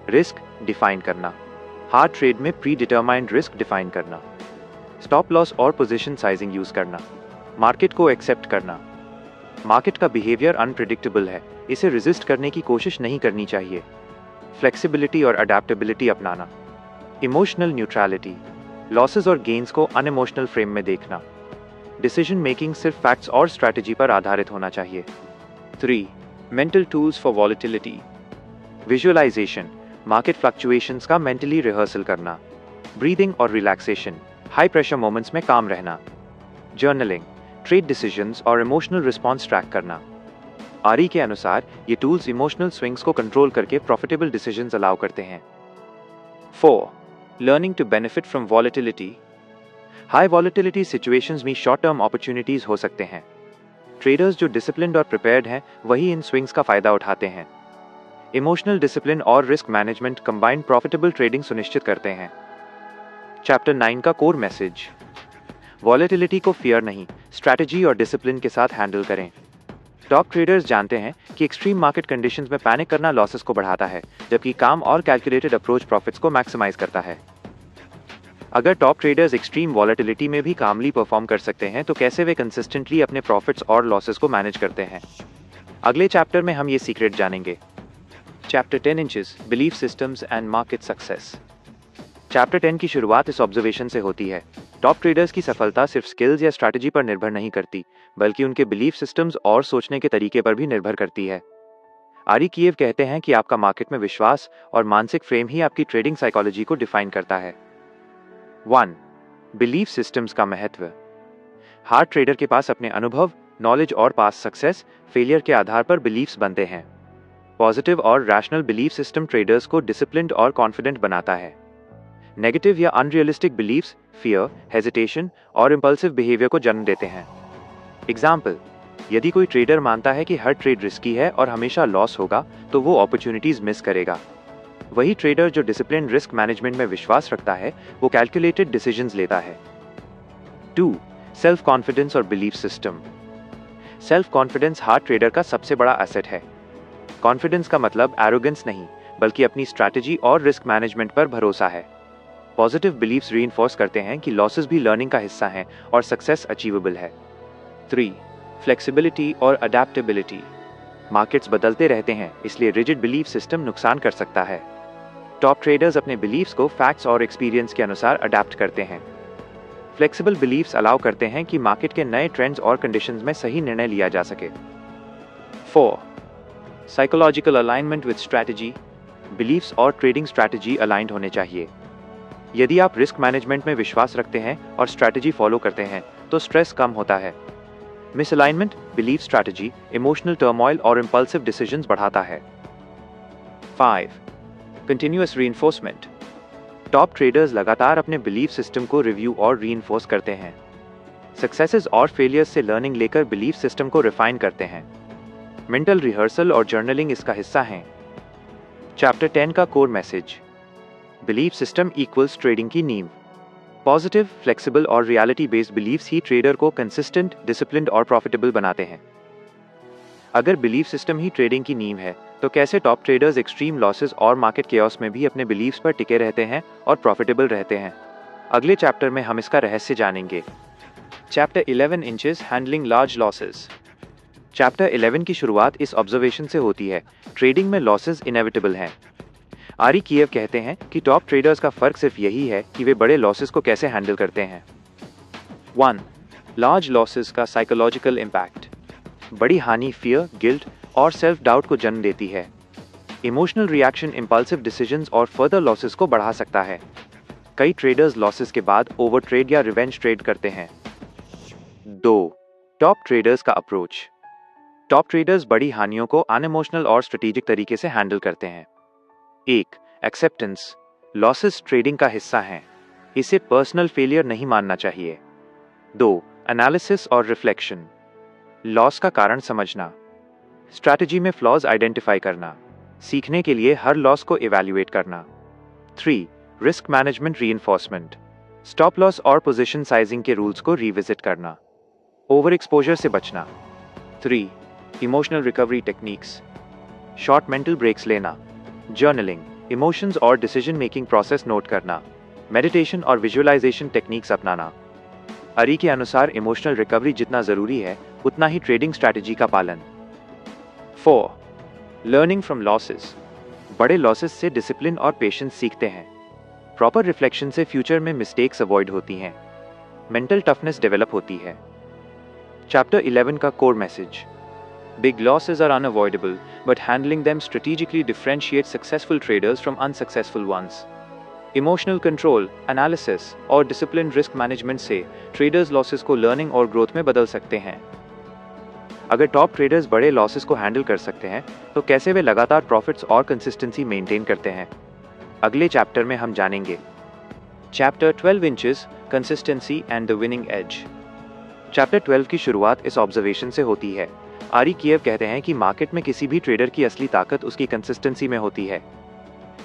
रिस्क डिफाइन करना, हार्ड ट्रेड में प्री डिटरमाइंड रिस्क डिफाइन करना, स्टॉप लॉस और पोजीशन साइजिंग यूज करना, मार्केट को एक्सेप्ट करना। मार्केट का बिहेवियर अनप्रिडिक्टेबल है, इसे रेजिस्ट करने की कोशिश नहीं करनी चाहिए। फ्लेक्सिबिलिटी और अडेप्टेबिलिटी अपनाना, इमोशनल न्यूट्रलिटी, लॉसेस और गेन्स को अनइमोशनल फ्रेम में देखना। डिसीजन मेकिंग सिर्फ फैक्ट्स और स्ट्रैटेजी पर आधारित होना चाहिए। 3. Mental tools for volatility, visualisation, market fluctuations का मेंटली रिहर्सल करना, ब्रीदिंग और रिलैक्सेशन, हाई प्रेशर मोमेंट्स में काम रहना, जर्नलिंग, ट्रेड डिसीजंस और इमोशनल रिस्पॉन्स ट्रैक करना। आरी के अनुसार ये टूल्स इमोशनल स्विंग्स को कंट्रोल करके प्रॉफिटेबल डिसीजंस अलाउ करते हैं। 4. Learning to benefit from volatility, high volatility situations में शॉर्ट टर्म अपॉर्चुनिटीज हो सकते हैं। ट्रेडर्स जो डिसिप्लिन्ड और प्रिपेयर्ड हैं वही इन स्विंग्स का फायदा उठाते हैं। इमोशनल डिसिप्लिन और risk management combined profitable trading सुनिश्चित करते हैं। चैप्टर 9 का कोर मैसेज, वॉलेटिलिटी को फियर नहीं, स्ट्रैटेजी और डिसिप्लिन के साथ हैंडल करें। टॉप ट्रेडर्स जानते हैं कि एक्सट्रीम मार्केट कंडीशंस में पैनिक करना लॉसेस को बढ़ाता है, जबकि काम और कैलकुलेटेड अप्रोच प्रॉफिट्स को मैक्सिमाइज करता है। अगर टॉप ट्रेडर्स एक्सट्रीम वॉलेटिलिटी में भी कामली परफॉर्म कर सकते हैं तो कैसे वे कंसिस्टेंटली अपने प्रॉफिट्स और लॉसेस को मैनेज करते हैं। अगले चैप्टर में हम ये सीक्रेट जानेंगे। Chapter 10 inches, belief systems and market success. Chapter 10 की शुरुआत इस ऑब्जर्वेशन से होती है, टॉप ट्रेडर्स की सफलता सिर्फ स्किल्स या स्ट्रैटेजी पर निर्भर नहीं करती, बल्कि उनके बिलीफ सिस्टम्स और सोचने के तरीके पर भी निर्भर करती है। आरी कीव कहते हैं कि आपका मार्केट में विश्वास और मानसिक फ्रेम ही आपकी ट्रेडिंग साइकोलॉजी को डिफाइन करता है। 1. बिलीफ सिस्टम्स का महत्व। हार्ड ट्रेडर के पास अपने अनुभव, नॉलेज और पास्ट सक्सेस, फेलियर के आधार पर बिलीफ्स बनते हैं। पॉजिटिव और रैशनल बिलीफ सिस्टम ट्रेडर्स को डिसिप्लिन्ड और कॉन्फिडेंट बनाता है। नेगेटिव या अनरियलिस्टिक बिलीफ्स फियर, हेजिटेशन और इंपल्सिव बिहेवियर को जन्म देते हैं। एग्जाम्पल, यदि कोई ट्रेडर मानता है कि हर ट्रेड रिस्की है और हमेशा लॉस होगा, तो वो अपॉर्चुनिटीज मिस करेगा। वही ट्रेडर जो डिसिप्लिन रिस्क मैनेजमेंट में विश्वास रखता है, वो कैलकुलेटेड डिसीजंस लेता है। 2. सेल्फ कॉन्फिडेंस और belief system. Self confidence hard trader का सबसे बड़ा एसेट है। कॉन्फिडेंस का मतलब एरोगेंस नहीं, बल्कि अपनी स्ट्रैटेजी और रिस्क मैनेजमेंट पर भरोसा है। पॉजिटिव बिलीफ्स रीइंफोर्स करते हैं कि लॉसेस भी लर्निंग का हिस्सा हैं और सक्सेस अचीवेबल है। 3. फ्लेक्सिबिलिटी और अडेप्टेबिलिटी। मार्केट्स बदलते रहते हैं, इसलिए रिजिड बिलीफ सिस्टम नुकसान कर सकता है। टॉप ट्रेडर्स अपने बिलीफ्स को फैक्ट्स और एक्सपीरियंस के अनुसार अडेप्ट करते हैं। फ्लेक्सिबल बिलीफ्स अलाउ करते हैं कि मार्केट के नए ट्रेंड्स और कंडीशंस में सही निर्णय लिया जा सके। 4. Psychological alignment with strategy. Beliefs और ट्रेडिंग स्ट्रैटेजी अलाइंड होने चाहिए। यदि आप रिस्क मैनेजमेंट में विश्वास रखते हैं और स्ट्रैटेजी फॉलो करते हैं, तो स्ट्रेस कम होता है। Misalignment belief strategy, emotional turmoil और इंपल्सिव डिसीजंस बढ़ाता है। 5. Continuous reinforcement. टॉप ट्रेडर्स लगातार अपने बिलीफ सिस्टम को रिव्यू और रीइंफोर्स करते हैं। सक्सेसेस और फेलियर्स से लर्निंग लेकर बिलीफ सिस्टम को रिफाइन करते हैं। मेंटल रिहर्सल और जर्नलिंग इसका हिस्सा हैं। चैप्टर 10 का core message, belief system equals trading की नींव। पॉजिटिव, फ्लेक्सिबल और रियलिटी बेस्ड बिलीफ्स ही ट्रेडर को कंसिस्टेंट, डिसिप्लिन्ड और प्रॉफिटेबल बनाते हैं। अगर बिलीफ सिस्टम ही ट्रेडिंग की नींव है, तो कैसे टॉप ट्रेडर्स एक्सट्रीम लॉसेस और मार्केट केओस में भी अपने बिलीफ्स पर टिके रहते हैं और प्रॉफिटेबल रहते हैं। अगले चैप्टर में हम इसका रहस्य जानेंगे। Chapter 11 inches, handling large losses. Chapter 11 की शुरुआत इस ऑब्जर्वेशन से होती है, ट्रेडिंग में लॉसेस इनेविटेबल हैं। आरी कीव कहते हैं कि टॉप ट्रेडर्स का फर्क सिर्फ यही है कि वे बड़े लॉसेस को कैसे हैंडल करते हैं। 1. लार्ज लॉसेस का साइकोलॉजिकल इम्पैक्ट। बड़ी हानि फियर, गिल्ट और सेल्फ डाउट को जन्म देती है। इमोशनल रिएक्शन इंपल्सिव डिसीजंस और फर्दर लॉसेस को बढ़ा सकता है। कई ट्रेडर्स लॉसेस के बाद ओवर ट्रेड या रिवेंज ट्रेड करते हैं। 2. टॉप ट्रेडर्स का अप्रोच। टॉप ट्रेडर्स बड़ी हानियों को अनइमोशनल और स्ट्रेटेजिक तरीके से हैंडल करते हैं। 1. एक्सेप्टेंस। लॉसेस ट्रेडिंग का हिस्सा हैं, इसे पर्सनल फेलियर नहीं मानना चाहिए। 2. एनालिसिस और रिफ्लेक्शन। लॉस का कारण समझना, स्ट्रैटेजी में फ्लॉज आइडेंटिफाई करना, सीखने के लिए हर लॉस को इवैल्यूएट करना। 3. Risk management reinforcement. Stop loss और पोजीशन साइजिंग के रूल्स को रिविजिट करना, ओवर एक्सपोजर से बचना। 3. Emotional recovery techniques. Short mental breaks लेना, जर्नलिंग, इमोशंस और डिसीजन मेकिंग प्रोसेस नोट करना, मेडिटेशन और विजुअलाइजेशन टेक्निक्स अपनाना। अरी के अनुसार इमोशनल रिकवरी जितना जरूरी है उतना ही ट्रेडिंग स्ट्रैटेजी का पालन। 4. Learning from losses. बड़े लॉसेस से डिसिप्लिन और पेशेंस सीखते हैं। प्रॉपर रिफ्लेक्शन से फ्यूचर में मिस्टेक्स अवॉइड होती हैं, मेंटल टफनेस डेवलप होती है। चैप्टर 11 का core message. Big losses are unavoidable, but handling them strategically differentiates successful traders from unsuccessful ones. Emotional control, analysis और disciplined risk management से traders losses को learning और growth में बदल सकते हैं। अगर टॉप ट्रेडर्स बड़े लॉसेस को हैंडल कर सकते हैं तो कैसे वे लगातार प्रॉफिट्स और कंसिस्टेंसी मेंटेन करते हैं, अगले चैप्टर में हम जानेंगे। Chapter 12 inches, consistency and the winning edge. Chapter 12 की शुरुआत इस ऑब्जर्वेशन से होती है। आरी किएव कहते हैं कि मार्केट में किसी भी ट्रेडर की असली ताकत उसकी कंसिस्टेंसी में होती है।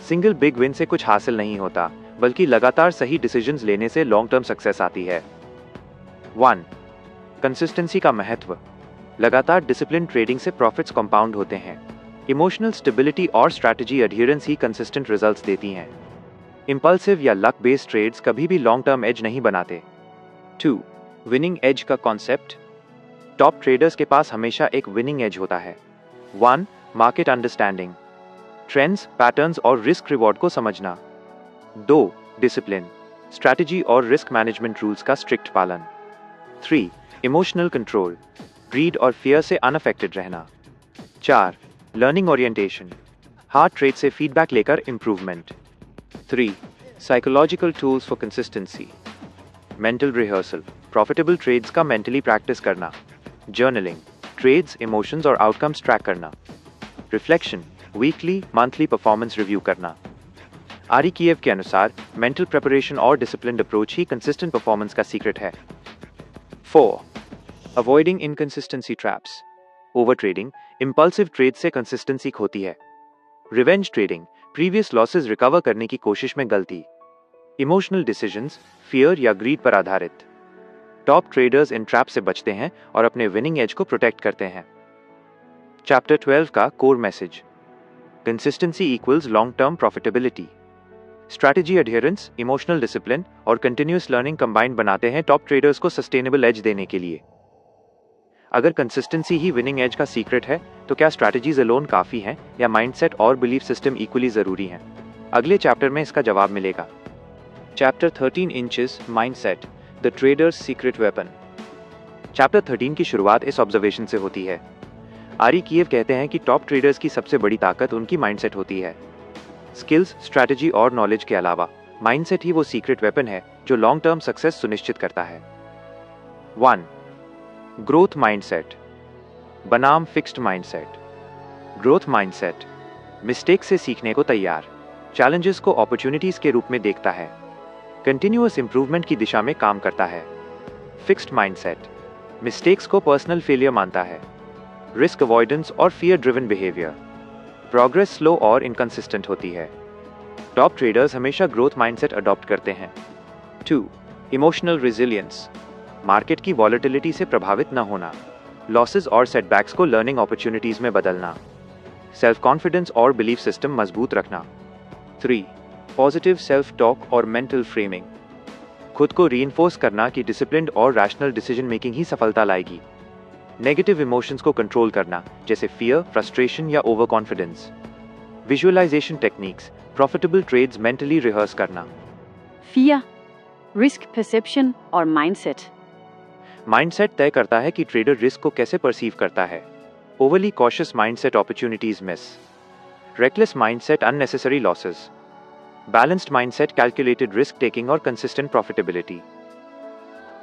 सिंगल बिग विन से कुछ हासिल नहीं होता, बल्कि लगातार सही डिसीजंस लेने से लॉन्ग टर्म सक्सेस आती है। 1. कंसिस्टेंसी का महत्व। लगातार डिसिप्लिन ट्रेडिंग से प्रॉफिट्स कंपाउंड होते हैं। इमोशनल स्टेबिलिटी और स्ट्रैटेजी एडहियरेंस ही कंसिस्टेंट रिजल्ट्स देती हैं। इंपल्सिव या लक बेस्ड ट्रेड्स कभी भी लॉन्ग टर्म एज नहीं बनाते। 2. विनिंग एज का कॉन्सेप्ट। टॉप ट्रेडर्स के पास हमेशा एक विनिंग एज होता है। 1. मार्केट अंडरस्टैंडिंग, ट्रेंड्स, पैटर्न्स और रिस्क रिवॉर्ड को समझना। 2. डिसिप्लिन, स्ट्रैटेजी और रिस्क मैनेजमेंट रूल्स का स्ट्रिक्ट पालन। 3. इमोशनल कंट्रोल, ग्रीड और फियर से अनअफेक्टेड रहना। 4. लर्निंग ओरिएंटेशन, हार्ड ट्रेड से फीडबैक लेकर improvement. 3. Psychological tools for consistency, mental rehearsal, profitable trades का मेंटली प्रैक्टिस करना। जर्नलिंग, ट्रेड्स, इमोशंस और आउटकम्स ट्रैक करना। Reflection, weekly monthly performance review करना। आरी किएव के अनुसार मेंटल प्रिपरेशन और डिसिप्लिन्ड अप्रोच ही कंसिस्टेंट परफॉर्मेंस का सीक्रेट है। 4. Avoiding inconsistency traps. Over trading, impulsive trade से कंसिस्टेंसी खोती है। Revenge trading, previous losses recover करने की कोशिश में गलती। इमोशनल डिसीजंस, फियर या ग्रीड पर आधारित। टॉप ट्रेडर्स इन ट्रैप से बचते हैं और अपने विनिंग एज को प्रोटेक्ट करते हैं। चैप्टर 12 का core message. Consistency equals long term profitability. Strategy adherence, emotional discipline और कंटिन्यूअस लर्निंग कंबाइन बनाते हैं टॉप ट्रेडर्स को सस्टेनेबल एज देने के लिए। अगर कंसिस्टेंसी ही विनिंग एज का सीक्रेट है तो क्या स्ट्रैटेजीज अलोन काफी हैं या माइंडसेट और बिलीफ सिस्टम इक्वली जरूरी हैं? अगले चैप्टर में इसका जवाब मिलेगा। Chapter 13 inches, mindset, the traders secret weapon. Chapter 13 की शुरुआत इस ऑब्जर्वेशन से होती है। आरी किएव कहते हैं कि टॉप ट्रेडर्स की सबसे बड़ी ताकत उनकी माइंडसेट होती है। स्किल्स, स्ट्रैटेजी और नॉलेज के अलावा माइंडसेट ही वो सीक्रेट वेपन है जो लॉन्ग टर्म सक्सेस सुनिश्चित करता है। 1. ग्रोथ माइंडसेट, बनाम fixed mindset. Growth mindset mistake से सीखने को तैयार, चैलेंजेस को अपॉर्चुनिटीज के रूप में देखता है, कंटिन्यूअस इंप्रूवमेंट की दिशा में काम करता है। फिक्स्ड माइंडसेट मिस्टेक्स को पर्सनल फेलियर मानता है, रिस्क अवॉइडेंस और fear driven behaviour. Progress slow और इनकंसिस्टेंट होती है। टॉप ट्रेडर्स हमेशा ग्रोथ माइंडसेट अडॉप्ट करते हैं। 2. इमोशनल रेजिलियंस, मार्केट की वॉलेटिलिटी से प्रभावित न होना, लॉसेस और सेटबैक्स को लर्निंग अपॉर्चुनिटीज में बदलना, सेल्फ कॉन्फिडेंस और बिलीफ सिस्टम मजबूत रखना। 3. पॉजिटिव सेल्फ टॉक और मेंटल फ्रेमिंग, खुद को रीइंफोर्स करना कि डिसिप्लिन्ड और रैशनल डिसीजन मेकिंग ही सफलता लाएगी। नेगेटिव इमोशंस को कंट्रोल करना, जैसे फियर, फ्रस्ट्रेशन या over confidence. Visualisation techniques, profitable trades mentally rehearse करना। फियर, रिस्क परसेप्शन और माइंडसेट। माइंडसेट तय करता है कि ट्रेडर रिस्क को कैसे परसीव करता है। Overly cautious mindset opportunities miss, reckless mindset unnecessary losses, balanced mindset calculated risk taking और consistent profitability.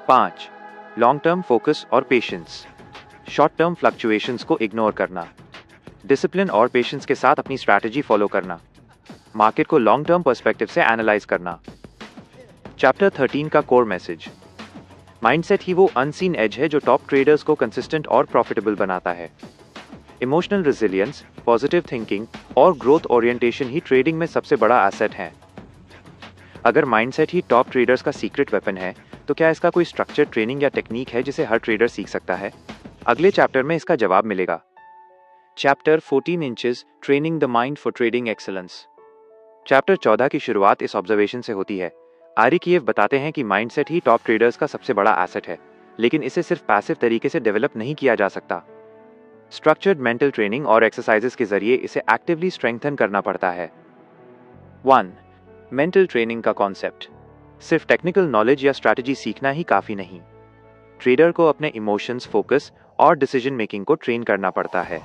5. Long term focus और पेशेंस, शॉर्ट टर्म फ्लक्चुएशंस को इग्नोर करना, डिसिप्लिन और पेशेंस के साथ अपनी स्ट्रैटेजी फॉलो करना, मार्केट को लॉन्ग टर्म पर्सपेक्टिव से एनालाइज करना। चैप्टर 13 का कोर मैसेज। माइंडसेट ही वो अनसीन एज है जो टॉप ट्रेडर्स को कंसिस्टेंट और प्रॉफिटेबल बनाता है। इमोशनल रेजिलियंस, पॉजिटिव थिंकिंग और ग्रोथ ओरिएंटेशन ही ट्रेडिंग में सबसे बड़ा एसेट है। अगर माइंडसेट ही टॉप ट्रेडर्स का सीक्रेट वेपन है तो क्या इसका कोई स्ट्रक्चर, ट्रेनिंग या टेक्निक है जिसे हर ट्रेडर सीख सकता है? अगले चैप्टर में इसका जवाब मिलेगा। Chapter 14 inches, training the mind for trading excellence. Chapter 14 की शुरुआत इस ऑब्जर्वेशन से होती है। आरिकीएव बताते हैं कि माइंडसेट ही टॉप ट्रेडर्स का सबसे बड़ा एसेट है, लेकिन इसे सिर्फ पैसिव तरीके से डेवलप नहीं किया जा सकता। स्ट्रक्चर्ड मेंटल ट्रेनिंग और एक्सरसाइजेस के जरिए इसे एक्टिवली स्ट्रेंथन करना पड़ता है। 1. मेंटल ट्रेनिंग का कॉन्सेप्ट। सिर्फ टेक्निकल नॉलेज या स्ट्रैटेजी सीखना ही काफी नहीं। ट्रेडर को अपने इमोशंस, फोकस और डिसीजन मेकिंग को ट्रेन करना पड़ता है।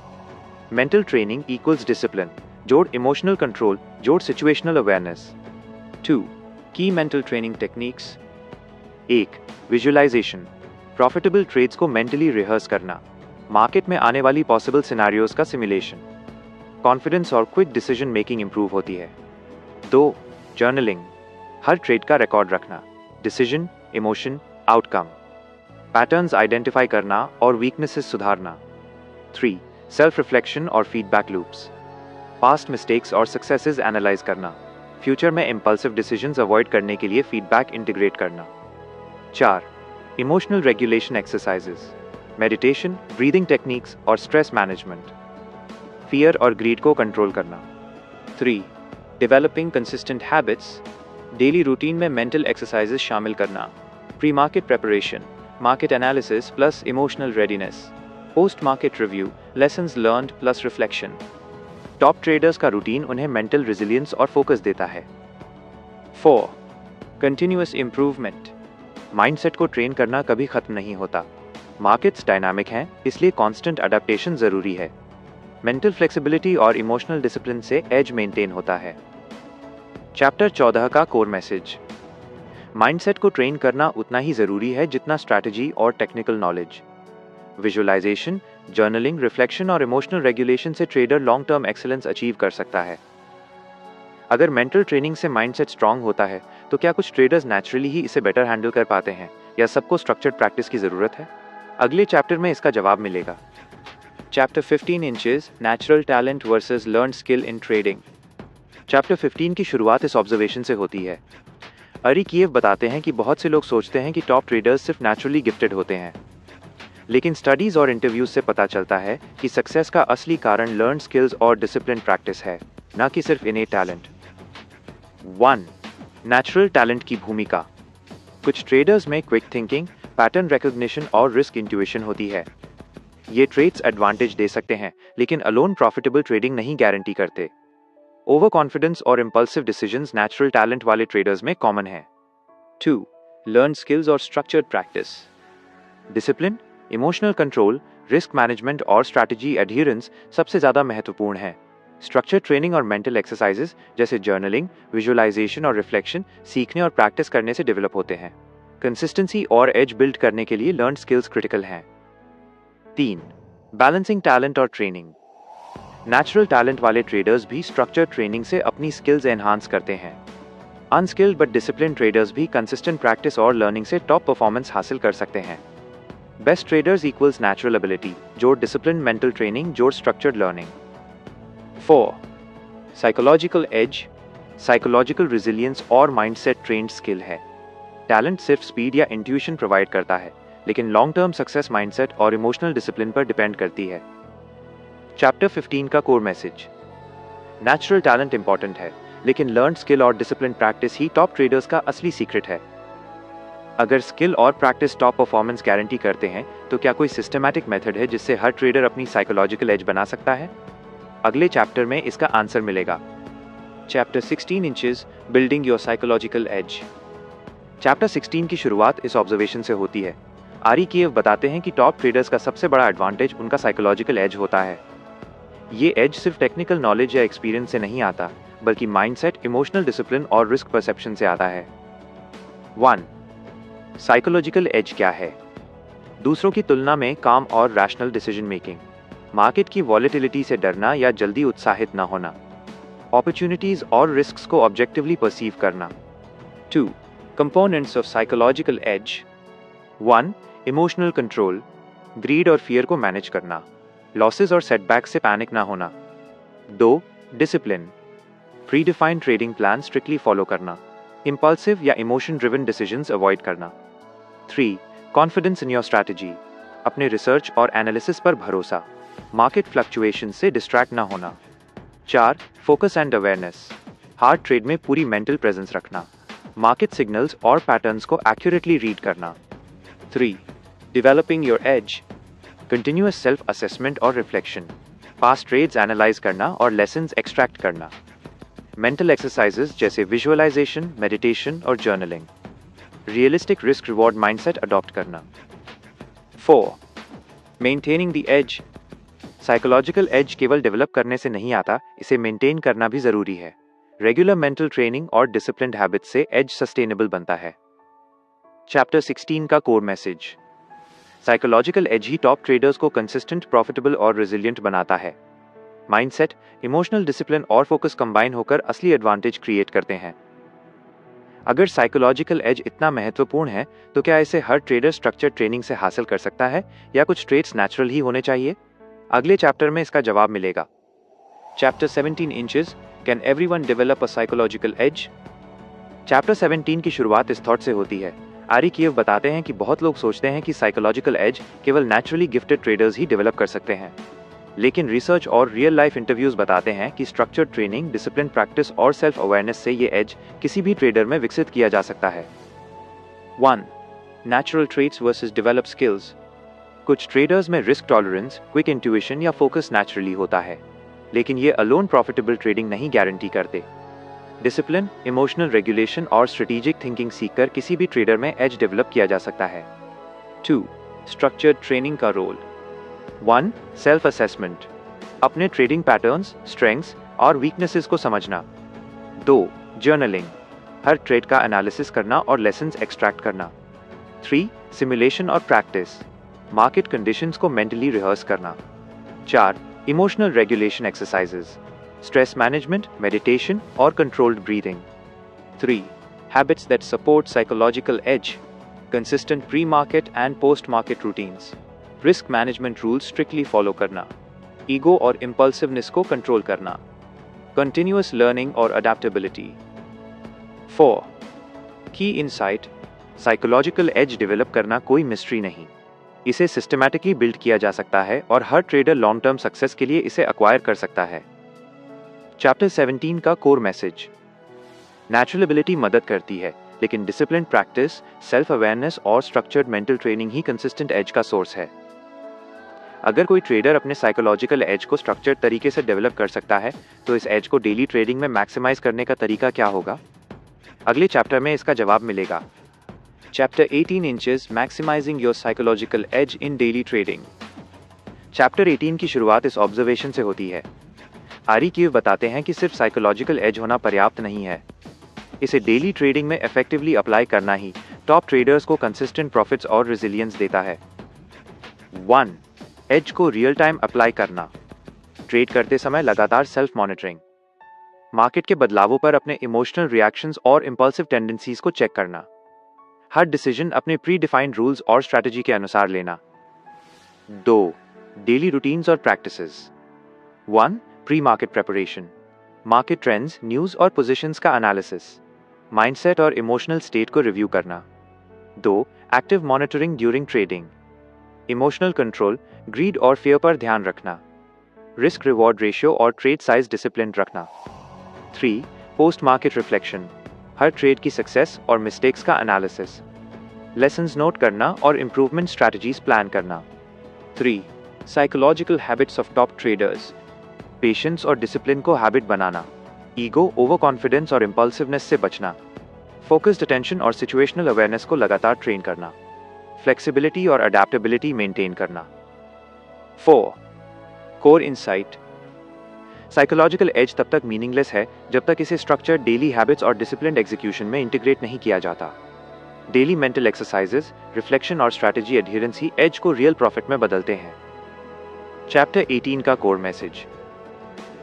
मेंटल ट्रेनिंग इक्वल्स डिसिप्लिन, जोड़ इमोशनल कंट्रोल, जोड़ situational awareness. 2. Key mental training techniques. 1. Visualisation, profitable trades को मेंटली रिहर्स करना, मार्केट में आने वाली पॉसिबल सिनेरियोज का सिमुलेशन। कॉन्फिडेंस और क्विक डिसीजन मेकिंग इंप्रूव होती है। 2. जर्नलिंग, हर ट्रेड का रिकॉर्ड रखना, decision, emotion, outcome, patterns identify करना और वीकनेसेस सुधारना। 3. सेल्फ रिफ्लेक्शन और फीडबैक लूप्स, पास्ट मिस्टेक्स और सक्सेसेस एनालाइज करना, फ्यूचर में इंपल्सिव डिसीजंस अवॉइड करने के लिए फीडबैक इंटीग्रेट करना। 4. Emotional regulation exercises, meditation, breathing techniques और स्ट्रेस मैनेजमेंट, फियर और ग्रीड को कंट्रोल करना। 3. Developing consistent habits, daily routine में मेंटल एक्सरसाइजेस शामिल करना, pre market preparation, market analysis plus emotional readiness, post market review, lessons learned plus reflection. Top traders का routine उन्हें mental resilience और focus देता है। 4. कंटिन्यूअस इंप्रूवमेंट, माइंडसेट को train करना कभी खत्म नहीं होता। मार्केट्स डायनामिक हैं, इसलिए कांस्टेंट अडेप्टेशन जरूरी है। मेंटल फ्लेक्सिबिलिटी और इमोशनल डिसिप्लिन से एज मेंटेन होता है। चैप्टर 14 का कोर मैसेज। माइंडसेट को ट्रेन करना उतना ही जरूरी है जितना स्ट्रैटेजी और technical knowledge. Visualisation, journaling, reflection और इमोशनल रेगुलेशन से trader long term excellence achieve कर सकता है। अगर मेंटल ट्रेनिंग से माइंडसेट स्ट्रांग होता है, तो क्या कुछ ट्रेडर्स नेचुरली ही इसे बेटर हैंडल कर पाते हैं, या सबको स्ट्रक्चर्ड प्रैक्टिस की जरूरत है? अगले चैप्टर में इसका जवाब मिलेगा। Chapter 15 inches, natural talent versus learn skill in trading. Chapter 15 की शुरुआत इस ऑब्जर्वेशन से होती है। आरिकीएव बताते हैं कि बहुत से लोग सोचते हैं कि टॉप ट्रेडर्स सिर्फ नेचुरली गिफ्टेड होते हैं, लेकिन स्टडीज और इंटरव्यूज से पता चलता है कि सक्सेस का असली कारण लर्न स्किल्स और डिसिप्लिन प्रैक्टिस है, न कि सिर्फ इनेट टैलेंट। 1. नेचुरल टैलेंट की भूमिका। कुछ ट्रेडर्स में क्विक थिंकिंग, पैटर्न रिकॉग्निशन और रिस्क इंट्यूशन होती है। ये ट्रेड्स एडवांटेज दे सकते हैं, लेकिन अलोन प्रॉफिटेबल ट्रेडिंग नहीं गारंटी करते। ओवर कॉन्फिडेंस और इंपल्सिव डिसीजंस नेचुरल टैलेंट वाले ट्रेडर्स में कॉमन है। 2. लर्न स्किल्स और structured practice. Discipline, emotional control, risk management और स्ट्रैटेजी एडहिरेंस सबसे ज्यादा महत्वपूर्ण है। स्ट्रक्चर्ड ट्रेनिंग और मेंटल एक्सरसाइजेस जैसे जर्नलिंग, विजुअलाइजेशन और रिफ्लेक्शन सीखने और प्रैक्टिस करने से डेवलप होते हैं। कंसिस्टेंसी और एज बिल्ड करने के लिए लर्न स्किल्स क्रिटिकल हैं। 3. बैलेंसिंग टैलेंट और ट्रेनिंग। नेचुरल टैलेंट वाले ट्रेडर्स भी स्ट्रक्चर्ड ट्रेनिंग से अपनी स्किल्स एनहांस करते हैं। अनस्किल्ड बट डिसिप्लिन ट्रेडर्स भी कंसिस्टेंट प्रैक्टिस और लर्निंग से टॉप परफॉर्मेंस हासिल कर सकते हैं। Best traders equals natural ability, जोड़ डिसिप्लिन मेंटल ट्रेनिंग, जोड़ structured learning. 4. Psychological edge, psychological resilience और माइंडसेट ट्रेन्ड स्किल है। टैलेंट सिर्फ स्पीड या इंट्यूशन प्रोवाइड करता है, लेकिन लॉन्ग टर्म सक्सेस माइंडसेट और इमोशनल डिसिप्लिन पर डिपेंड करती है। चैप्टर 15 का core message. Natural talent important है, लेकिन लर्न स्किल और डिसिप्लिन प्रैक्टिस ही टॉप ट्रेडर्स का असली सीक्रेट है। अगर स्किल और प्रैक्टिस टॉप परफॉर्मेंस गारंटी करते हैं, तो क्या कोई सिस्टमैटिक मेथड है जिससे हर ट्रेडर अपनी साइकोलॉजिकल एज बना सकता है? अगले चैप्टर में इसका आंसर मिलेगा। Chapter 16 inches, building your psychological edge. Chapter 16 की शुरुआत इस ऑब्जर्वेशन से होती है। आरिकीएव बताते हैं कि टॉप ट्रेडर्स का सबसे बड़ा एडवांटेज उनका साइकोलॉजिकल एज होता है। ये एज सिर्फ टेक्निकल नॉलेज या एक्सपीरियंस से नहीं आता, बल्कि माइंडसेट, इमोशनल डिसिप्लिन और रिस्क परसेप्शन से आता है। 1. साइकोलॉजिकल एज क्या है? दूसरों की तुलना में काम और रैशनल डिसीजन मेकिंग, मार्केट की वॉलेटिलिटी से डरना या जल्दी उत्साहित न होना, अपॉर्चुनिटीज और रिस्क्स को ऑब्जेक्टिवली परसीव करना। 2. Components of psychological edge. 1. Emotional control, greed और फियर को मैनेज करना, लॉसेस और सेटबैक से पैनिक ना होना। 2. Discipline, pre defined trading plan strictly follow करना, इंपल्सिव या इमोशन ड्रिवन डिसीजंस अवॉइड करना। 3. कॉन्फिडेंस इन योर स्ट्रैटेजी, अपने रिसर्च और एनालिसिस पर भरोसा, मार्केट फ्लक्चुएशन से डिस्ट्रैक्ट ना होना। 4. फोकस एंड अवेयरनेस, हार्ड ट्रेड में पूरी मेंटल प्रेजेंस रखना, मार्केट सिग्नल्स और पैटर्न्स को एक्यूरेटली रीड करना। 3. Developing your edge, continuous self assessment और रिफ्लेक्शन, पास्ट ट्रेड्स एनालाइज करना और लेसन्स एक्सट्रैक्ट करना। मेंटल एक्सरसाइजेस जैसे विजुअलाइजेशन, मेडिटेशन और journaling. Realistic risk reward mindset adopt करना। 4. Maintaining the edge, psychological edge केवल डेवलप करने से नहीं आता, इसे मेंटेन करना भी जरूरी है। रेगुलर मेंटल ट्रेनिंग और डिसिप्लिन्ड हैबिट से एज सस्टेनेबल बनता है। चैप्टर 16 का कोर मैसेज, साइकोलॉजिकल एज ही टॉप ट्रेडर्स को कंसिस्टेंट, प्रॉफिटेबल और रेजिलिएंट बनाता है। माइंडसेट, इमोशनल डिसिप्लिन और फोकस कंबाइन होकर असली एडवांटेज क्रिएट करते हैं। अगर साइकोलॉजिकल एज इतना महत्वपूर्ण है तो क्या इसे हर ट्रेडर स्ट्रक्चर्ड ट्रेनिंग से हासिल कर सकता है या कुछ ट्रेड्स नेचुरल ही होने चाहिए? अगले चैप्टर में इसका जवाब मिलेगा। Chapter 17 inches, can everyone develop a psychological edge? Chapter 17 की शुरुआत इस थॉट से होती है। आरी कीव बताते हैं कि बहुत लोग सोचते हैं कि साइकोलॉजिकल एज केवल नेचुरली गिफ्टेड ट्रेडर्स ही डेवलप कर सकते हैं, लेकिन रिसर्च और रियल लाइफ इंटरव्यूज बताते हैं कि स्ट्रक्चर्ड ट्रेनिंग, डिसिप्लिन प्रैक्टिस और सेल्फ अवेयरनेस से ये एज किसी भी ट्रेडर में विकसित किया जा सकता है। 1. Natural traits versus develop skills. कुछ ट्रेडर्स में रिस्क टॉलरेंस, क्विक इंट्यूशन या फोकस नेचुरली होता है, लेकिन ये अलोन प्रॉफिटेबल ट्रेडिंग नहीं गारंटी करते। डिसिप्लिन, इमोशनल रेगुलेशन और स्ट्रेटेजिक थिंकिंग सीखकर किसी भी ट्रेडर में एज डेवलप किया जा सकता है। 2. स्ट्रक्चर्ड ट्रेनिंग का रोल। 1. सेल्फ असेसमेंट, अपने ट्रेडिंग पैटर्न्स, स्ट्रेंथ्स और वीकनेसेस को समझना। 2. जर्नलिंग, हर ट्रेड का एनालिसिस करना और लेसन्स एक्सट्रैक्ट करना। 3. सिमुलेशन और प्रैक्टिस, मार्केट कंडीशंस को मेंटली रिहर्स करना। 4. Emotional regulation exercises, stress management, meditation और controlled breathing. 3. Habits that support psychological edge, consistent pre market and post market routines, risk management rules strictly follow करना, ego और impulsiveness को control करना, continuous learning और adaptability. 4. की insight, psychological as develop करना कोई mystery नहीं, इसे सिस्टमैटिकली बिल्ड किया जा सकता है और हर ट्रेडर लॉन्ग टर्म सक्सेस के लिए इसे एक्वायर कर सकता है। चैप्टर 17 का कोर मैसेज, नेचुरल एबिलिटी मदद करती है, लेकिन डिसिप्लिन प्रैक्टिस, सेल्फ अवेयरनेस और स्ट्रक्चर्ड मेंटल ट्रेनिंग ही कंसिस्टेंट एज का सोर्स है। अगर कोई ट्रेडर अपने साइकोलॉजिकल एज को स्ट्रक्चर्ड तरीके से डेवलप कर सकता है तो इस एज को डेली ट्रेडिंग में मैक्सिमाइज करने का तरीका क्या होगा? अगले चैप्टर में इसका जवाब मिलेगा। Chapter 18 inches, maximising your psychological edge in daily trading. Chapter 18 की शुरुआत इस ऑब्जर्वेशन से होती है। आरी कीव बताते हैं कि सिर्फ साइकोलॉजिकल एज होना पर्याप्त नहीं है, इसे डेली ट्रेडिंग में इफेक्टिवली अप्लाई करना ही टॉप ट्रेडर्स को कंसिस्टेंट प्रॉफिट्स और रेजिलियंस देता है। 1. एज को रियल टाइम अप्लाई करना, ट्रेड करते समय लगातार सेल्फ मॉनिटरिंग, मार्केट के बदलावों पर अपने इमोशनल रिएक्शंस और इंपल्सिव टेंडेंसीज को चेक करना, हर डिसीजन अपने प्री डिफाइंड रूल्स और स्ट्रैटेजी के अनुसार लेना। 2. डेली रूटीन्स और practices. 1. Pre market preparation, market trends, news और पोजीशंस का एनालिसिस, माइंडसेट और इमोशनल स्टेट को रिव्यू करना। 2. Active monitoring during trading, emotional control, greed और फियर पर ध्यान रखना, रिस्क रिवॉर्ड रेशियो और ट्रेड साइज डिसिप्लिन रखना। 3. पोस्ट मार्केट रिफ्लेक्शन, हर ट्रेड की सक्सेस और मिस्टेक्स का एनालिसिस, लेसन्स नोट करना और इम्प्रूवमेंट स्ट्रैटेजीज प्लान करना। 3. Psychological habits of top traders, patience और डिसिप्लिन को हैबिट बनाना, ईगो, ओवर कॉन्फिडेंस और इम्पल्सिवनेस से बचना, फोकस्ड अटेंशन और सिचुएशनल अवेयरनेस को लगातार ट्रेन करना, फ्लेक्सिबिलिटी और अडेप्टेबिलिटी मेंटेन करना। 4. कोर इनसाइट, साइकोलॉजिकल एज तब तक मीनिंगलेस है जब तक इसे स्ट्रक्चर्ड डेली हैबिट्स और डिसिप्लिन्ड एग्जीक्यूशन में इंटीग्रेट नहीं किया जाता। डेली मेंटल एक्सरसाइजेस, रिफ्लेक्शन और स्ट्रैटेजी एडहेरेंस ही एज को रियल प्रॉफिट में बदलते हैं। चैप्टर 18 का कोर मैसेज,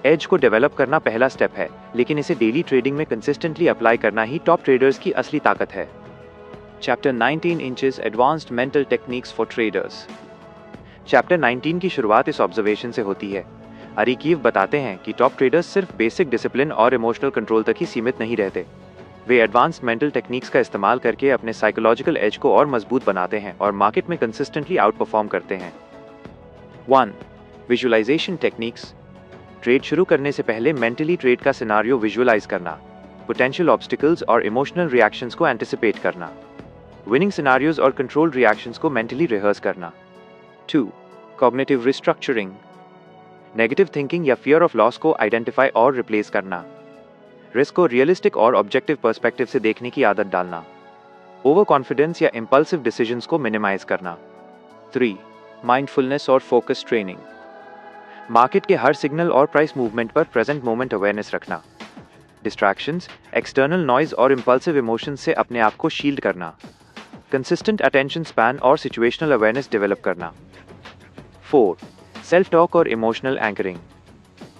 एज को डेवलप करना पहला स्टेप है, लेकिन इसे डेली ट्रेडिंग में कंसिस्टेंटली अप्लाई करना ही टॉप ट्रेडर्स की असली ताकत है। Chapter 19 inches, advanced mental techniques for traders. Chapter 19 की शुरुआत इस ऑब्जर्वेशन से होती है। आरी कीव बताते हैं कि टॉप ट्रेडर्स सिर्फ बेसिक डिसिप्लिन और इमोशनल कंट्रोल तक ही सीमित नहीं रहते, वे एडवांस्ड मेंटल टेक्निक्स का इस्तेमाल करके अपने साइकोलॉजिकल एज को और मजबूत बनाते हैं और मार्केट में कंसिस्टेंटली आउट परफॉर्म करते हैं। 1. विजुअलाइजेशन टेक्निक्स, ट्रेड शुरू करने से पहले मेंटली ट्रेड का सिनारियो विजुअलाइज करना, पोटेंशियल ऑब्स्टिकल्स और इमोशनल रिएक्शंस को एंटिसिपेट करना, विनिंग सिनारियोज और कंट्रोल रिएक्शंस को मेंटली रिहर्स करना। 2. कॉग्निटिव रिस्ट्रक्चरिंग, नेगेटिव थिंकिंग या फियर ऑफ लॉस को आइडेंटिफाई और रिप्लेस करना, रिस्क को रियलिस्टिक और ऑब्जेक्टिव पर्सपेक्टिव से देखने की आदत डालना, ओवर कॉन्फिडेंस या इंपल्सिव डिसीजंस को मिनिमाइज करना। 3. माइंडफुलनेस और फोकस ट्रेनिंग, मार्केट के हर सिग्नल और प्राइस मूवमेंट पर प्रेजेंट मोमेंट अवेयरनेस रखना, डिस्ट्रैक्शंस, एक्सटर्नल नॉइज और इंपल्सिव इमोशंस से अपने आप को शील्ड करना, कंसिस्टेंट अटेंशन स्पैन और सिचुएशनल अवेयरनेस डेवलप करना। 4. सेल्फ टॉक और emotional anchoring,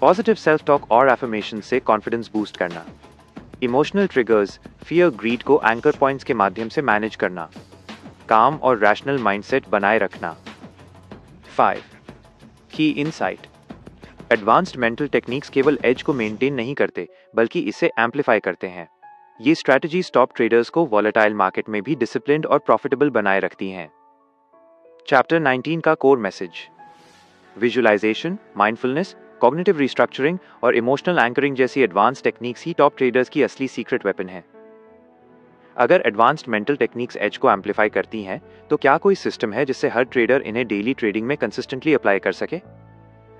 positive self talk और एफर्मेशन से कॉन्फिडेंस बूस्ट करना, इमोशनल ट्रिगर्स, फियर, ग्रीड को एंकर पॉइंट्स के माध्यम से मैनेज करना, काम और रैशनल माइंडसेट बनाए रखना। 5. की इनसाइट, एडवांस्ड मेंटल टेक्निक्स केवल एज को मेंटेन नहीं करते बल्कि इसे एम्पलीफाई करते हैं। ये स्ट्रैटेजीज टॉप ट्रेडर्स को वॉलेटाइल मार्केट में भी डिसिप्लिन्ड और प्रॉफिटेबल बनाए रखती हैं। चैप्टर 19 का core message, visualisation, mindfulness, cognitive restructuring और इमोशनल एंकरिंग जैसी एडवांस्ड टेक्निक्स ही टॉप ट्रेडर्स की असली सीक्रेट वेपन है। अगर एडवांस्ड मेंटल टेक्निक्स एज को एम्पलीफाई करती हैं, तो क्या कोई सिस्टम है जिससे हर ट्रेडर इन्हें डेली ट्रेडिंग में कंसिस्टेंटली अप्लाई कर सके?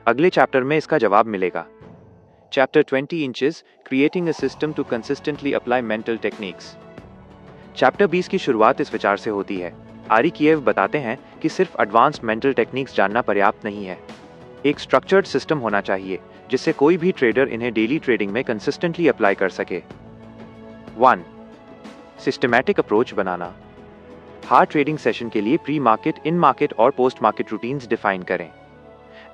अगले चैप्टर में इसका जवाब मिलेगा। Chapter 20 inches, creating a system to consistently apply mental techniques. Chapter 20 की शुरुआत इस विचार से होती है। आरी किएव बताते हैं कि सिर्फ एडवांस्ड मेंटल टेक्निक्स जानना पर्याप्त नहीं है, एक स्ट्रक्चर्ड सिस्टम होना चाहिए जिससे कोई भी ट्रेडर इन्हें डेली ट्रेडिंग में कंसिस्टेंटली अप्लाई कर सके। 1. सिस्टमैटिक अप्रोच बनाना, हार्ड ट्रेडिंग सेशन के लिए प्री मार्केट, इन मार्केट और पोस्ट मार्केट रूटीन्स डिफाइन करें।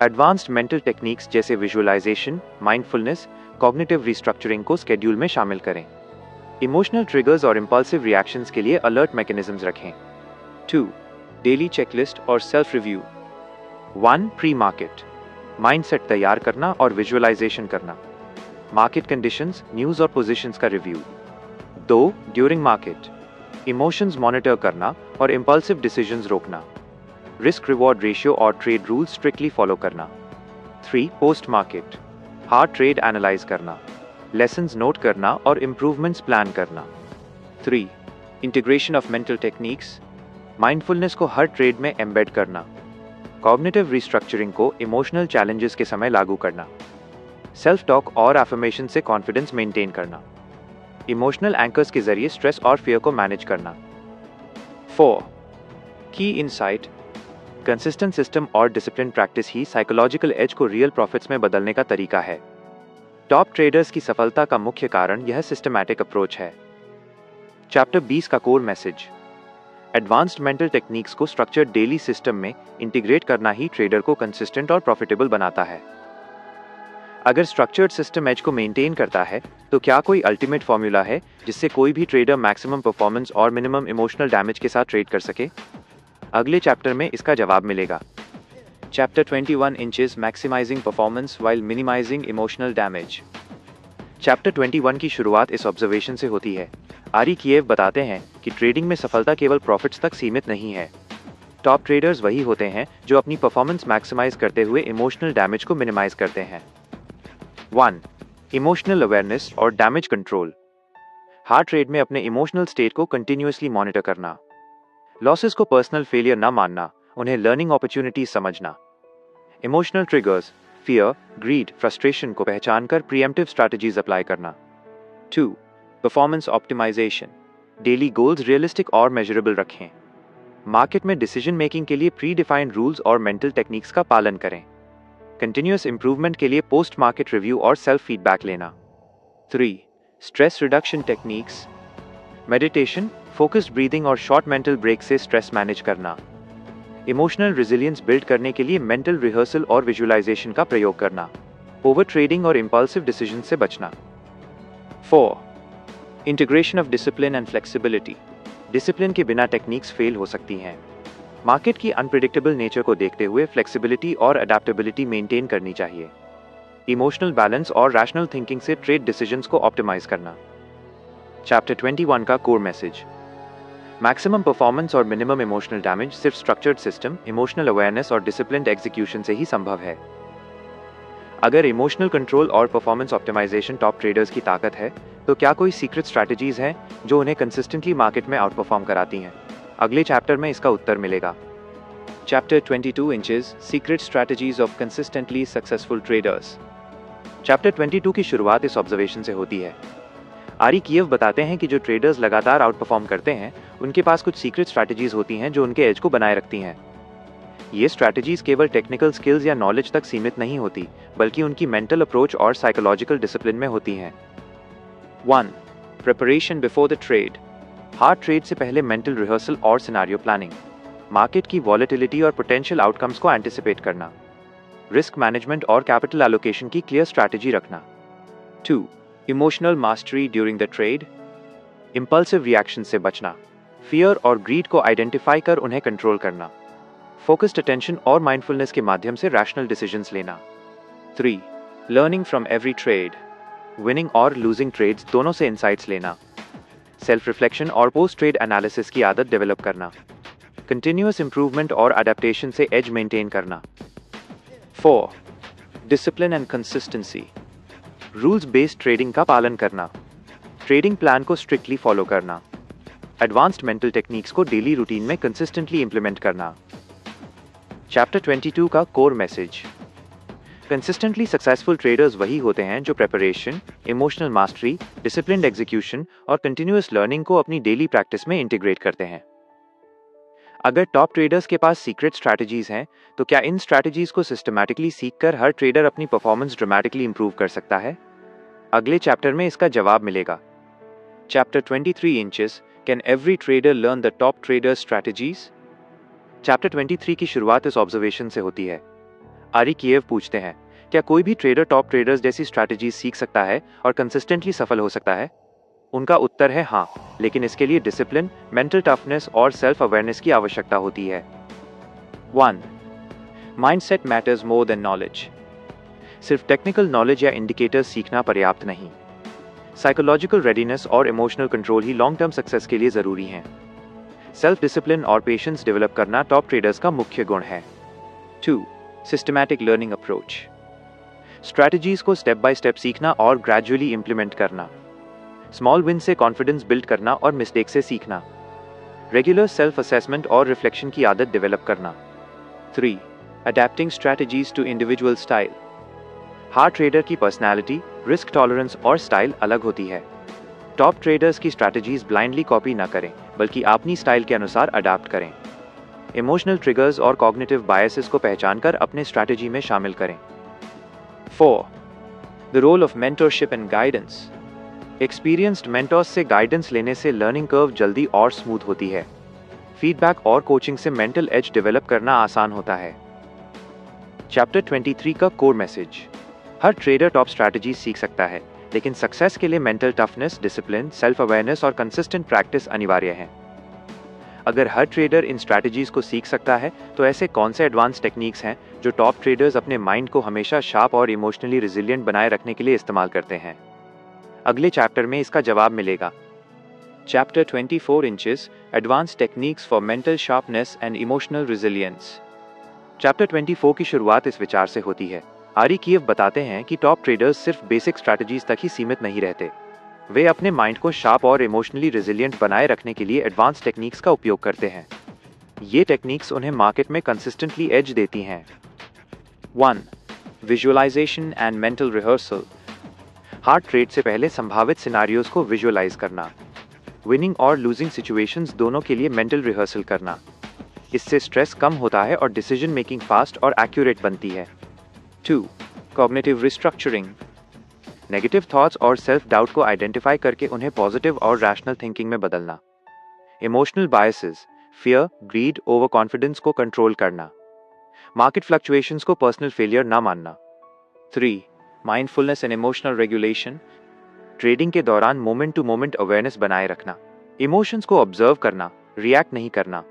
एडवांस्ड मेंटल टेक्निक्स जैसे विजुअलाइजेशन, माइंडफुलनेस, कॉग्निटिव रिस्ट्रक्चरिंग को स्केड्यूल में शामिल करें। इमोशनल ट्रिगर्स और इंपल्सिव रिएक्शंस के लिए अलर्ट मैकेनिज्म्स रखें। 2. डेली चेकलिस्ट और self review. 1. Pre market, mindset तैयार करना और विजुअलाइजेशन करना। मार्केट कंडीशंस, न्यूज़ और पोजीशंस का review. 2. During market, emotions monitor करना और इंपल्सिव डिसीजंस रोकना। रिस्क रिवॉर्ड रेशियो और ट्रेड रूल्स स्ट्रिक्टली फॉलो करना। 3. Post market, hard trade analyse करना, लेसन्स नोट करना और इम्प्रूवमेंट्स प्लान करना। 3. Integration of mental techniques, mindfulness को हर ट्रेड में एम्बेड करना, कॉग्निटिव रिस्ट्रक्चरिंग को इमोशनल चैलेंजेस के समय लागू करना, सेल्फ टॉक और एफर्मेशन से कॉन्फिडेंस मेंटेन करना, इमोशनल एंकर्स के जरिए स्ट्रेस और फियर को मैनेज करना। 4. की इनसाइट, कंसिस्टेंट सिस्टम और डिसिप्लिन प्रैक्टिस ही साइकोलॉजिकल एज को रियल प्रॉफिट्स में बदलने का तरीका है। टॉप ट्रेडर्स की सफलता का मुख्य कारण यह सिस्टमैटिक अप्रोच है। चैप्टर 20 का core message, advanced mental techniques को स्ट्रक्चर्ड डेली सिस्टम में इंटीग्रेट करना ही ट्रेडर को कंसिस्टेंट और प्रॉफिटेबल बनाता है। अगर स्ट्रक्चर्ड सिस्टम एज को मेंटेन करता है, तो क्या कोई अल्टीमेट फॉर्मूला है जिससे कोई भी ट्रेडर मैक्सिमम परफॉर्मेंस और मिनिमम इमोशनल डैमेज के साथ ट्रेड कर सके? अगले चैप्टर में इसका जवाब मिलेगा। Chapter 21 inches, maximising performance while minimising emotional damage. Chapter 21 की शुरुआत इस ऑब्जर्वेशन से होती है। आरी किएव बताते हैं कि ट्रेडिंग में सफलता केवल प्रॉफिट्स तक सीमित नहीं है। टॉप ट्रेडर्स वही होते हैं जो अपनी परफॉर्मेंस मैक्सिमाइज करते हुए इमोशनल डैमेज को मिनिमाइज करते हैं। 1. इमोशनल अवेयरनेस और डैमेज कंट्रोल, हार्ड ट्रेड में अपने इमोशनल स्टेट को कंटिन्यूअसली मॉनिटर करना, लॉसेस को पर्सनल फेलियर न मानना, उन्हें लर्निंग अपॉर्चुनिटीज समझना, emotional triggers, fear, greed, frustration को पहचानकर प्रीएम्प्टिव स्ट्रैटेजीज अप्लाई करना। 2. Performance optimisation, daily goals realistic और मेजरेबल रखें। मार्केट में डिसीजन मेकिंग के लिए प्री डिफाइंड रूल्स और मेंटल टेक्निक्स का पालन करें। कंटिन्यूअस इंप्रूवमेंट के लिए पोस्ट मार्केट रिव्यू और सेल्फ फीडबैक लेना। 3. Stress reduction techniques, meditation, focused breathing और शॉर्ट मेंटल ब्रेक से स्ट्रेस मैनेज करना। इमोशनल रेजिलियंस बिल्ड करने के लिए मेंटल रिहर्सल और विजुअलाइजेशन का प्रयोग करना। ओवर ट्रेडिंग और इंपल्सिव डिसीजन से बचना। 4. Integration of discipline and flexibility, discipline के बिना टेक्निक्स फेल हो सकती हैं। मार्केट की अनप्रिडिक्टेबल नेचर को देखते हुए फ्लेक्सिबिलिटी और अडेप्टेबिलिटी मेंटेन करनी चाहिए। इमोशनल बैलेंस और रैशनल थिंकिंग से ट्रेड डिसीजंस को ऑप्टिमाइज करना। चैप्टर 21 का कोर मैसेज, मैक्सिमम परफॉर्मेंस और मिनिमम इमोशनल डैमेज सिर्फ स्ट्रक्चर्ड सिस्टम, इमोशनल अवेयरनेस और डिसिप्लिन्ड एग्जीक्यूशन से ही संभव है। अगर इमोशनल कंट्रोल और परफॉर्मेंस ऑप्टिमाइजेशन टॉप ट्रेडर्स की ताकत है, तो क्या कोई सीक्रेट स्ट्रैटेजीज हैं जो उन्हें कंसिस्टेंटली मार्केट में आउट परफॉर्म कराती हैं? अगले चैप्टर में इसका उत्तर मिलेगा। Chapter 22 inches secret strategies of consistently successful traders. Chapter 22 की शुरुआत इस ऑब्जर्वेशन से होती है। आरी कीव बताते हैं कि जो ट्रेडर्स लगातार आउट परफॉर्म करते हैं, उनके पास कुछ सीक्रेट स्ट्रैटेजीज होती हैं जो उनके एज को बनाए रखती हैं। ये स्ट्रैटेजीज केवल टेक्निकल स्किल्स या नॉलेज तक सीमित नहीं होती, बल्कि उनकी मेंटल अप्रोच और साइकोलॉजिकल डिसिप्लिन में होती हैं। 1. Preparation before the trade. Hard trade से पहले मेंटल रिहर्सल और सिनेरियो प्लानिंग। मार्केट की वॉलेटिलिटी और पोटेंशियल आउटकम्स को एंटिसिपेट करना। रिस्क मैनेजमेंट और कैपिटल एलोकेशन की क्लियर स्ट्रैटेजी रखना। 2. Emotional mastery during the trade. Impulsive reaction से बचना। फियर और ग्रीड को आइडेंटिफाई कर उन्हें कंट्रोल करना। फोकस्ड अटेंशन और माइंडफुलनेस के माध्यम से रैशनल डिसीजंस लेना। 3. Learning from every trade. Winning और लूजिंग ट्रेड्स दोनों से इंसाइट्स लेना। सेल्फ रिफ्लेक्शन और पोस्ट ट्रेड एनालिसिस की आदत डेवलप करना। कंटिन्यूअस इंप्रूवमेंट और अडेप्टेशन से एज मेंटेन करना। 4. Discipline and consistency. Rules based trading का पालन करना। ट्रेडिंग प्लान को स्ट्रिक्टली फॉलो करना। एडवांस्ड मेंटल टेक्निक्स को डेली रूटीन में कंसिस्टेंटली इंप्लीमेंट करना। चैप्टर 22 का core message. Consistently successful traders वही होते हैं जो preparation, emotional mastery, disciplined execution और कंटिन्यूअस लर्निंग को अपनी डेली प्रैक्टिस में इंटीग्रेट करते हैं। अगर टॉप ट्रेडर्स के पास सीक्रेट स्ट्रैटेजीज हैं, तो क्या इन स्ट्रैटेजीज को सिस्टमैटिकली सीखकर हर ट्रेडर अपनी परफॉर्मेंस ड्रामेटिकली इंप्रूव कर सकता है? अगले चैप्टर में इसका जवाब मिलेगा। Chapter 23 inches, can every trader learn the top traders strategies? Chapter 23 की शुरुआत इस ऑब्जर्वेशन से होती है। आरी कीव पूछते हैं, क्या कोई भी ट्रेडर टॉप ट्रेडर्स जैसी स्ट्रैटेजीज सीख सकता है और कंसिस्टेंटली सफल हो सकता है? उनका उत्तर है हाँ, लेकिन इसके लिए डिसिप्लिन, मेंटल टफनेस और सेल्फ अवेयरनेस की आवश्यकता होती है। 1. Mindset matters more than knowledge. सिर्फ टेक्निकल नॉलेज या इंडिकेटर्स सीखना पर्याप्त नहीं। साइकोलॉजिकल रेडीनेस और इमोशनल कंट्रोल ही लॉन्ग टर्म सक्सेस के लिए जरूरी हैं। सेल्फ डिसिप्लिन और पेशेंस डेवलप करना टॉप ट्रेडर्स का मुख्य गुण है। 2. Systematic learning approach. स्ट्रैटेजीज को स्टेप बाय स्टेप सीखना और ग्रेजुअली इंप्लीमेंट करना। स्मॉल विन से कॉन्फिडेंस बिल्ड करना और मिस्टेक से सीखना। रेगुलर सेल्फ असेसमेंट और रिफ्लेक्शन की आदत डेवलप करना। 3. Adapting strategies to individual style. हार्ड ट्रेडर की पर्सनैलिटी, रिस्क टॉलरेंस और स्टाइल अलग होती है। टॉप ट्रेडर्स की स्ट्रैटेजीज ब्लाइंडली कॉपी ना करें, बल्कि अपनी स्टाइल के अनुसार अडैप्ट करें। इमोशनल ट्रिगर्स और कॉग्निटिव बायसेस को पहचानकर अपने स्ट्रैटेजी में शामिल करें। 4. The role of mentorship and guidance. Experienced mentors से गाइडेंस लेने से लर्निंग कर्व जल्दी और स्मूथ होती है। फीडबैक और कोचिंग से मेंटल एज डेवलप करना आसान होता है। चैप्टर 23 का कोर मैसेज। हर ट्रेडर टॉप स्ट्रैटेजी सीख सकता है, लेकिन सक्सेस के लिए mental toughness, discipline, self awareness और कंसिस्टेंट प्रैक्टिस अनिवार्य है। अगर हर ट्रेडर इन स्ट्रैटेजीज को सीख सकता है, तो ऐसे कौन से एडवांस टेक्निक्स हैं जो टॉप ट्रेडर्स अपने माइंड को हमेशा शार्प और इमोशनली रिजिलियंट बनाए रखने के लिए इस्तेमाल करते हैं? अगले चैप्टर में इसका जवाब मिलेगा। Chapter 24 inches, advance techniques for mental sharpness and emotional resilience. Chapter 24 की शुरुआत इस विचार से होती है। आरी कीव बताते हैं कि टॉप ट्रेडर्स सिर्फ बेसिक स्ट्रैटेजीज तक ही सीमित नहीं रहते। वे अपने माइंड को शार्प और इमोशनली रेजिलिएंट बनाए रखने के लिए एडवांस टेक्निक्स का उपयोग करते हैं। ये टेक्निक्स उन्हें मार्केट में कंसिस्टेंटली एज देती हैं। 1. Visualisation and mental rehearsal. हार्ड ट्रेड से पहले संभावित सिनारियोज को विजुअलाइज करना। विनिंग और लूजिंग सिचुएशंस दोनों के लिए मेंटल रिहर्सल करना। इससे स्ट्रेस कम होता है और डिसीजन मेकिंग फास्ट और एक्यूरेट बनती है। 2. Cognitive restructuring. नेगेटिव थॉट्स और सेल्फ डाउट को आइडेंटिफाई करके उन्हें पॉजिटिव और रैशनल थिंकिंग में बदलना। Emotional biases, fear, greed, overconfidence को कंट्रोल करना। मार्केट फ्लक्चुएशंस को पर्सनल फेलियर ना मानना। 3. Mindfulness and emotional regulation. Trading के दौरान मोमेंट टू मोमेंट अवेयरनेस बनाए रखना। इमोशंस को ऑब्जर्व करना, रिएक्ट नहीं करना।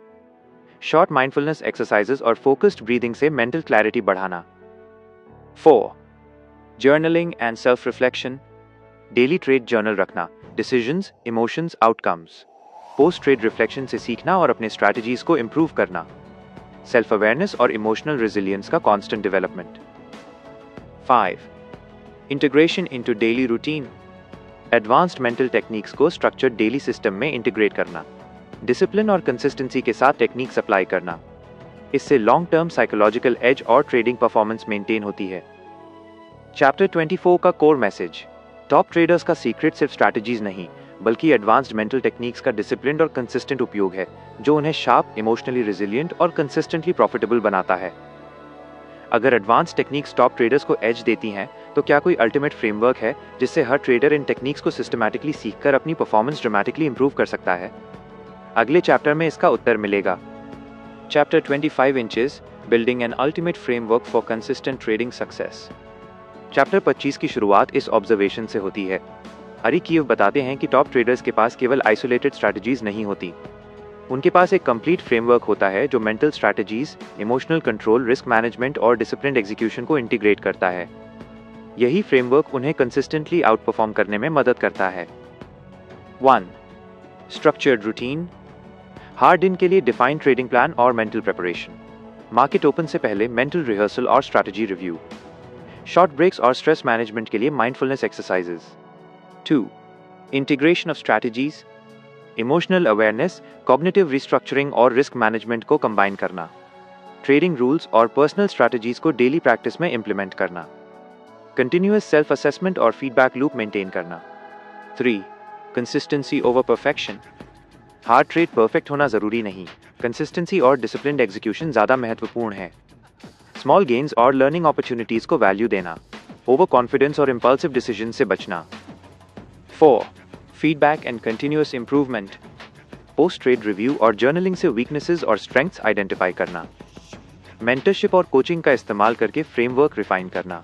शॉर्ट माइंडफुलनेस एक्सरसाइजेस और फोकस्ड ब्रीदिंग से मेंटल क्लैरिटी बढ़ाना। 4. Journaling and self reflection. Daily trade journal रखना। Decisions, emotions, outcomes. Post trade reflection से सीखना और अपने स्ट्रैटेजीज को इंप्रूव करना। सेल्फ अवेयरनेस और इमोशनल रेजिलियंस का constant development. 5. Integration into daily routine. Advanced mental techniques को स्ट्रक्चर्ड डेली सिस्टम में इंटीग्रेट करना, डिसिप्लिन और कंसिस्टेंसी के साथ टेक्निक्स अप्लाई करना। इससे लॉन्ग टर्म साइकोलॉजिकल एज और ट्रेडिंग परफॉर्मेंस मेंटेन होती है। चैप्टर 24 का कोर मैसेज। टॉप ट्रेडर्स का सीक्रेट सिर्फ स्ट्रैटेजीज नहीं, बल्कि एडवांस्ड मेंटल टेक्निक्स का डिसिप्लिन और कंसिस्टेंट उपयोग है, जो उन्हें शार्प, इमोशनली रिजिलियंट और कंसिस्टेंटली प्रॉफिटेबल बनाता है। अगर एडवांस टेक्निक्स टॉप ट्रेडर्स को एज देती हैं, तो क्या कोई अल्टीमेट फ्रेमवर्क है जिससे हर ट्रेडर इन टेक्निक्स को सिस्टमैटिकली सीखकर अपनी परफॉर्मेंस ड्रामेटिकली इंप्रूव कर सकता है? अगले चैप्टर में इसका उत्तर मिलेगा। Chapter 25 inches, building an ultimate framework for consistent trading success. Chapter 25 की शुरुआत इस ऑब्जर्वेशन से होती है। अरी कीव बताते हैं कि टॉप ट्रेडर्स के पास केवल आइसोलेटेड स्ट्रैटेजीज नहीं होती, उनके पास एक कंप्लीट फ्रेमवर्क होता है जो mental strategies, emotional control, risk management और डिसिप्लिन्ड एग्जीक्यूशन को इंटीग्रेट करता है। यही फ्रेमवर्क उन्हें कंसिस्टेंटली आउट परफॉर्म करने में मदद करता है। 1. Structured routine. हार्ड दिन के लिए डिफाइन ट्रेडिंग प्लान और मेंटल प्रिपरेशन। मार्केट ओपन से पहले मेंटल रिहर्सल और स्ट्रैटेजी रिव्यू। शॉर्ट ब्रेक्स और स्ट्रेस मैनेजमेंट के लिए mindfulness exercises. 2. Integration of strategies. Emotional awareness, cognitive restructuring और रिस्क मैनेजमेंट को कंबाइन करना। ट्रेडिंग रूल्स और पर्सनल स्ट्रैटेजीज को डेली प्रैक्टिस में इंप्लीमेंट करना। कंटिन्यूअस सेल्फ असेसमेंट और फीडबैक लूप मेंटेन करना। 3. Consistency over perfection. Hard trade perfect होना जरूरी नहीं, कंसिस्टेंसी और डिसिप्लिन्ड एग्जीक्यूशन ज्यादा महत्वपूर्ण है। स्मॉल गेन्स और लर्निंग अपॉर्चुनिटीज को वैल्यू देना, ओवर कॉन्फिडेंस और इंपल्सिव डिसीजन से बचना। 4. Feedback and continuous improvement. Post trade review और जर्नलिंग से वीकनेसेस और स्ट्रेंथ्स आइडेंटिफाई करना। मेंटरशिप और कोचिंग का इस्तेमाल करके फ्रेमवर्क रिफाइन करना।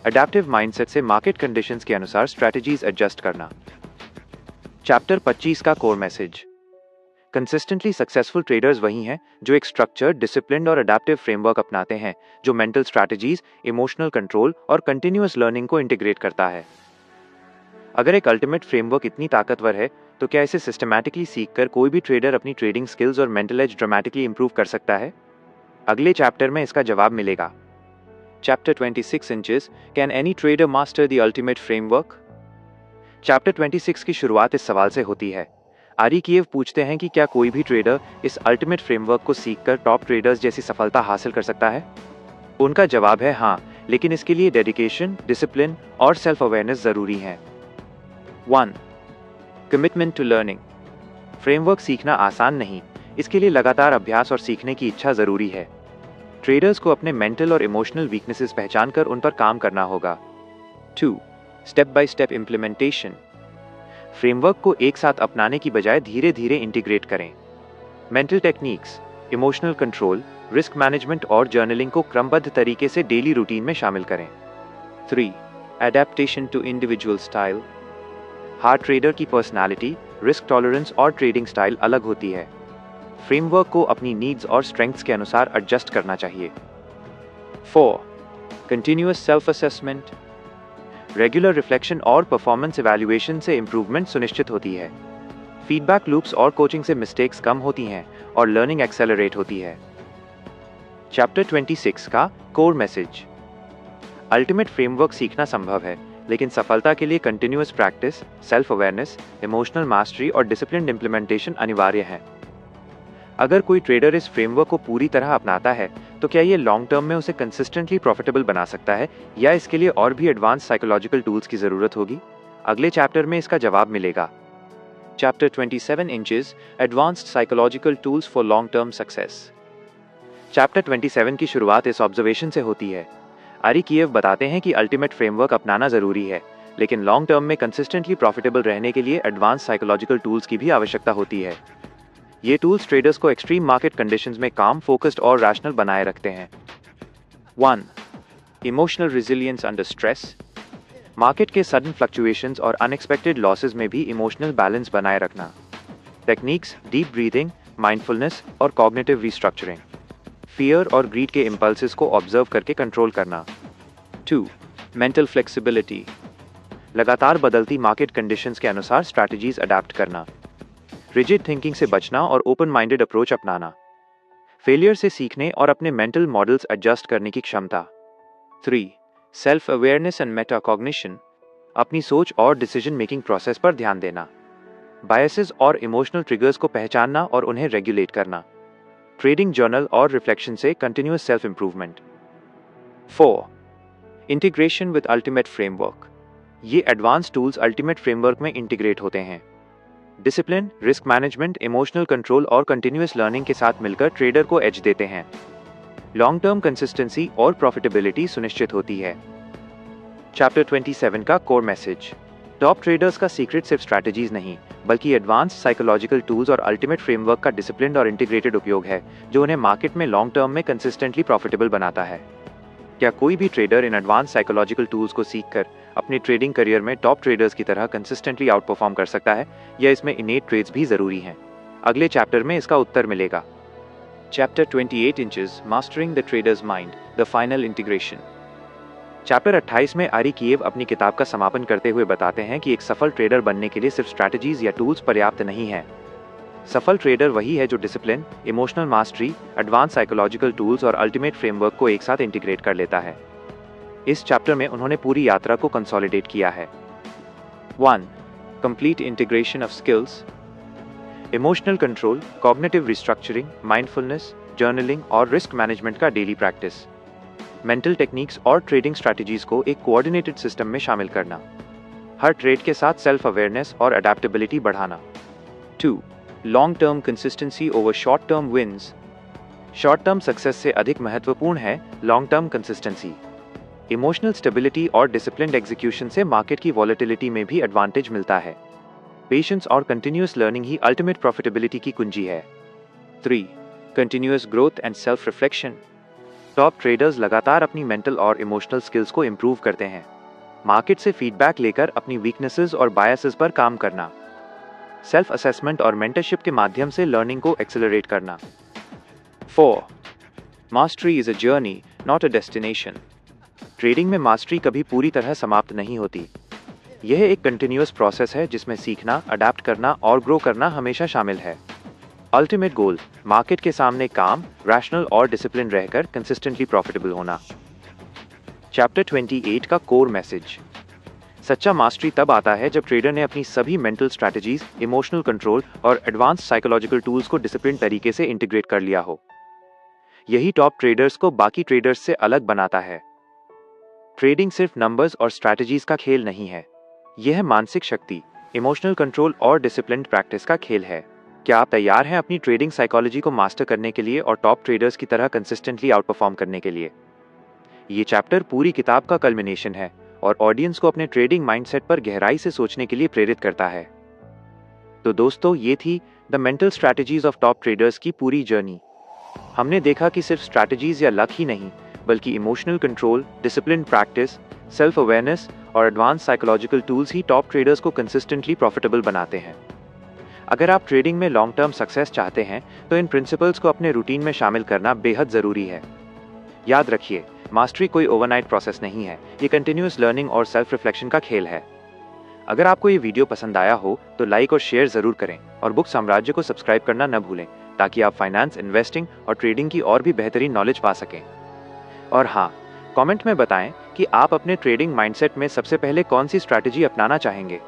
अडैप्टिव माइंडसेट से मार्केट कंडीशंस के अनुसार स्ट्रैटेजीज एडजस्ट करना। चैप्टर 25 का core message. Consistently successful traders वही हैं जो एक स्ट्रक्चर्ड, डिसिप्लिन्ड और अडैप्टिव फ्रेमवर्क अपनाते हैं, जो मेंटल स्ट्रैटेजीज, इमोशनल कंट्रोल और कंटिन्यूअस लर्निंग को इंटीग्रेट करता है। अगर एक अल्टीमेट फ्रेमवर्क इतनी ताकतवर है, तो क्या इसे सिस्टमैटिकली सीखकर कोई भी ट्रेडर अपनी ट्रेडिंग स्किल्स और मेंटल एज ड्रामेटिकली इंप्रूव कर सकता है? अगले चैप्टर में इसका जवाब मिलेगा। Chapter 26 inches, can any trader master the ultimate framework? Chapter 26 की शुरुआत इस सवाल से होती है। आरी कीव पूछते हैं कि क्या कोई भी ट्रेडर इस अल्टीमेट फ्रेमवर्क को सीखकर टॉप ट्रेडर्स जैसी सफलता हासिल कर सकता है? उनका जवाब है हाँ, लेकिन इसके लिए डेडिकेशन, डिसिप्लिन और सेल्फ अवेयरनेस जरूरी है। 1. Commitment to learning. फ्रेमवर्क सीखना आसान नहीं, इसके लिए लगातार अभ्यास और सीखने की इच्छा जरूरी है। ट्रेडर्स को अपने मेंटल और इमोशनल वीकनेसेस पहचानकर उन पर काम करना होगा। 2. Step by step implementation. Framework को एक साथ अपनाने की बजाय धीरे धीरे इंटीग्रेट करें। Mental techniques, emotional control, risk management और जर्नलिंग को क्रमबद्ध तरीके से डेली रूटीन में शामिल करें। 3. Adaptation to individual style. हार्ड ट्रेडर की पर्सनालिटी, रिस्क टॉलरेंस और ट्रेडिंग स्टाइल अलग होती है। फ्रेमवर्क को अपनी नीड्स और स्ट्रेंथ्स के अनुसार एडजस्ट करना चाहिए। 4. Continuous self assessment. Regular reflection और परफॉर्मेंस इवैल्यूएशन से इंप्रूवमेंट सुनिश्चित होती है। फीडबैक लूप्स और कोचिंग से मिस्टेक्स कम होती हैं और लर्निंग एक्सेलरेट होती है। चैप्टर 26 का कोर मैसेज। अल्टीमेट फ्रेमवर्क सीखना संभव है, लेकिन सफलता के लिए continuous practice, self awareness, emotional mastery और डिसिप्लिन्ड इंप्लीमेंटेशन अनिवार्य है। अगर कोई ट्रेडर इस फ्रेमवर्क को पूरी तरह अपनाता है, तो क्या ये लॉन्ग टर्म में उसे कंसिस्टेंटली प्रॉफिटेबल बना सकता है, या इसके लिए और भी एडवांस साइकोलॉजिकल टूल्स की जरूरत होगी? अगले चैप्टर में इसका जवाब मिलेगा। Chapter 27 inches, advanced psychological tools for long term success. Chapter 27 की शुरुआत इस ऑब्जर्वेशन से होती है। आरी कीव बताते हैं कि अल्टीमेट फ्रेमवर्क अपनाना जरूरी है, लेकिन लॉन्ग टर्म में कंसिस्टेंटली प्रॉफिटेबल रहने के लिए एडवांस साइकोलॉजिकल टूल्स की भी आवश्यकता होती है। ये टूल्स ट्रेडर्स को एक्सट्रीम मार्केट कंडीशंस में काम, फोकस्ड और रैशनल बनाए रखते हैं। 1. Emotional resilience under stress. Market के सडन फ्लक्चुएशंस और अनएक्सपेक्टेड लॉसेस में भी इमोशनल बैलेंस बनाए रखना। टेक्निक्स, डीप ब्रीथिंग, माइंडफुलनेस और कॉग्निटिव रिस्ट्रक्चरिंग। फियर और ग्रीड के इंपल्सेस को ऑब्जर्व करके कंट्रोल करना। 2. Mental flexibility. लगातार बदलती मार्केट कंडीशंस के अनुसार स्ट्रैटेजीज अडैप्ट करना। रिजिड थिंकिंग से बचना और ओपन माइंडेड अप्रोच अपनाना। फेलियर से सीखने और अपने मेंटल मॉडल्स एडजस्ट करने की क्षमता। 3. सेल्फ अवेयरनेस एंड मेटाकॉग्निशन, अपनी सोच और डिसीजन मेकिंग प्रोसेस पर ध्यान देना। बायसेस और इमोशनल ट्रिगर्स को पहचानना और उन्हें रेगुलेट करना। ट्रेडिंग जर्नल और रिफ्लेक्शन से continuous self improvement. 4. Integration with ultimate framework, ये एडवांस टूल्स अल्टीमेट फ्रेमवर्क में इंटीग्रेट होते हैं। Discipline, risk management, emotional control और कंटिन्यूअस लर्निंग के साथ मिलकर ट्रेडर को एज देते हैं। लॉन्ग टर्म कंसिस्टेंसी और प्रॉफिटेबिलिटी सुनिश्चित होती है। चैप्टर 27 का कोर मैसेज। टॉप ट्रेडर्स का सीक्रेट सिर्फ स्ट्रैटेजीज नहीं, बल्कि एडवांस साइकोलॉजिकल टूल्स और अल्टीमेट फ्रेमवर्क का डिसिप्लिन और इंटीग्रेटेड उपयोग है, जो उन्हें मार्केट में लॉन्ग टर्म में कंसिस्टेंटली प्रॉफिटेबल बनाता है। क्या कोई भी trader in advance psychological tools को सीखकर अपने ट्रेडिंग करियर में टॉप ट्रेडर्स की तरह कंसिस्टेंटली आउट परफॉर्म कर सकता है, या इसमें इनेट ट्रेड्स भी जरूरी हैं? अगले चैप्टर में इसका उत्तर मिलेगा। Chapter 28 inches, mastering the traders mind, the final integration. Chapter 28 में आरी किएव अपनी किताब का समापन करते हुए बताते हैं कि एक सफल ट्रेडर बनने के लिए सिर्फ स्ट्रैटेजीज या टूल्स पर्याप्त नहीं है। सफल ट्रेडर वही है जो discipline, emotional mastery, advance psychological tools और अल्टीमेट फ्रेमवर्क को एक साथ इंटीग्रेट कर लेता है। इस चैप्टर में उन्होंने पूरी यात्रा को कंसोलिडेट किया है। 1. Complete integration of skills. Emotional control, cognitive restructuring, mindfulness, journaling और रिस्क मैनेजमेंट का डेली प्रैक्टिस। मेंटल टेक्निक्स और ट्रेडिंग स्ट्रैटेजीज को एक कोऑर्डिनेटेड सिस्टम में शामिल करना। हर ट्रेड के साथ सेल्फ अवेयरनेस और अडेप्टेबिलिटी बढ़ाना। 2. Long term consistency over short term wins. Short term success से अधिक महत्वपूर्ण है long term consistency. Emotional stability और डिसिप्लिन्ड एग्जीक्यूशन से मार्केट की वॉलेटिलिटी में भी एडवांटेज मिलता है। पेशेंस और कंटिन्यूअस लर्निंग ही अल्टीमेट प्रॉफिटेबिलिटी की कुंजी है। 3. Continuous growth and self reflection. Top traders लगातार अपनी मेंटल और इमोशनल स्किल्स को इंप्रूव करते हैं। मार्केट से फीडबैक लेकर अपनी वीकनेसेस और बायसेस पर काम करना। सेल्फ असेसमेंट और मेंटरशिप के माध्यम से लर्निंग को एक्सेलरेट करना। 4. Mastery is a journey, not a destination. Trading में मास्टरी कभी पूरी तरह समाप्त नहीं होती। यह एक कंटिन्यूअस प्रोसेस है जिसमें सीखना, अडेप्ट करना और ग्रो करना हमेशा शामिल है। अल्टीमेट गोल, मार्केट के सामने काम, रैशनल और डिसिप्लिन रहकर कंसिस्टेंटली प्रॉफिटेबल होना। चैप्टर 28 का कोर मैसेज। सच्चा मास्टरी तब आता है जब ट्रेडर ने अपनी सभी मेंटल स्ट्रैटेजीज, इमोशनल कंट्रोल और एडवांस साइकोलॉजिकल टूल्स को डिसिप्लिन तरीके से इंटीग्रेट कर लिया हो। यही टॉप ट्रेडर्स को बाकी ट्रेडर्स से अलग बनाता है। ट्रेडिंग सिर्फ नंबर्स और स्ट्रैटेजीज का खेल नहीं है, यह मानसिक शक्ति, इमोशनल कंट्रोल और डिसिप्लिन्ड प्रैक्टिस का खेल है। क्या आप तैयार हैं अपनी ट्रेडिंग साइकोलॉजी को मास्टर करने के लिए और टॉप ट्रेडर्स की तरह कंसिस्टेंटली आउट परफॉर्म करने के लिए? ये चैप्टर पूरी किताब का कल्मिनेशन है और ऑडियंस को अपने ट्रेडिंग माइंडसेट पर गहराई से सोचने के लिए प्रेरित करता है। तो दोस्तों, ये थी the mental strategies of top traders की पूरी जर्नी। हमने देखा कि सिर्फ स्ट्रैटेजीज या लक ही नहीं, बल्कि emotional control, discipline practice, self awareness और एडवांस साइकोलॉजिकल टूल्स ही टॉप ट्रेडर्स को कंसिस्टेंटली प्रॉफिटेबल बनाते हैं। अगर आप ट्रेडिंग में लॉन्ग टर्म सक्सेस चाहते हैं तो इन प्रिंसिपल्स को अपने रूटीन में शामिल करना बेहद ज़रूरी है। याद रखिए, मास्टरी कोई ओवरनाइट प्रोसेस नहीं है, ये कंटिन्यूअस लर्निंग और सेल्फ रिफ्लेक्शन का खेल है। अगर आपको ये वीडियो पसंद आया हो तो लाइक और शेयर ज़रूर करें और बुक साम्राज्य को सब्सक्राइब करना न भूलें, ताकि आप फाइनेंस, इन्वेस्टिंग और ट्रेडिंग की और भी बेहतरीन नॉलेज पा सकें। और हाँ, कमेंट में बताएं कि आप अपने ट्रेडिंग माइंडसेट में सबसे पहले कौन सी स्ट्रैटेजी अपनाना चाहेंगे।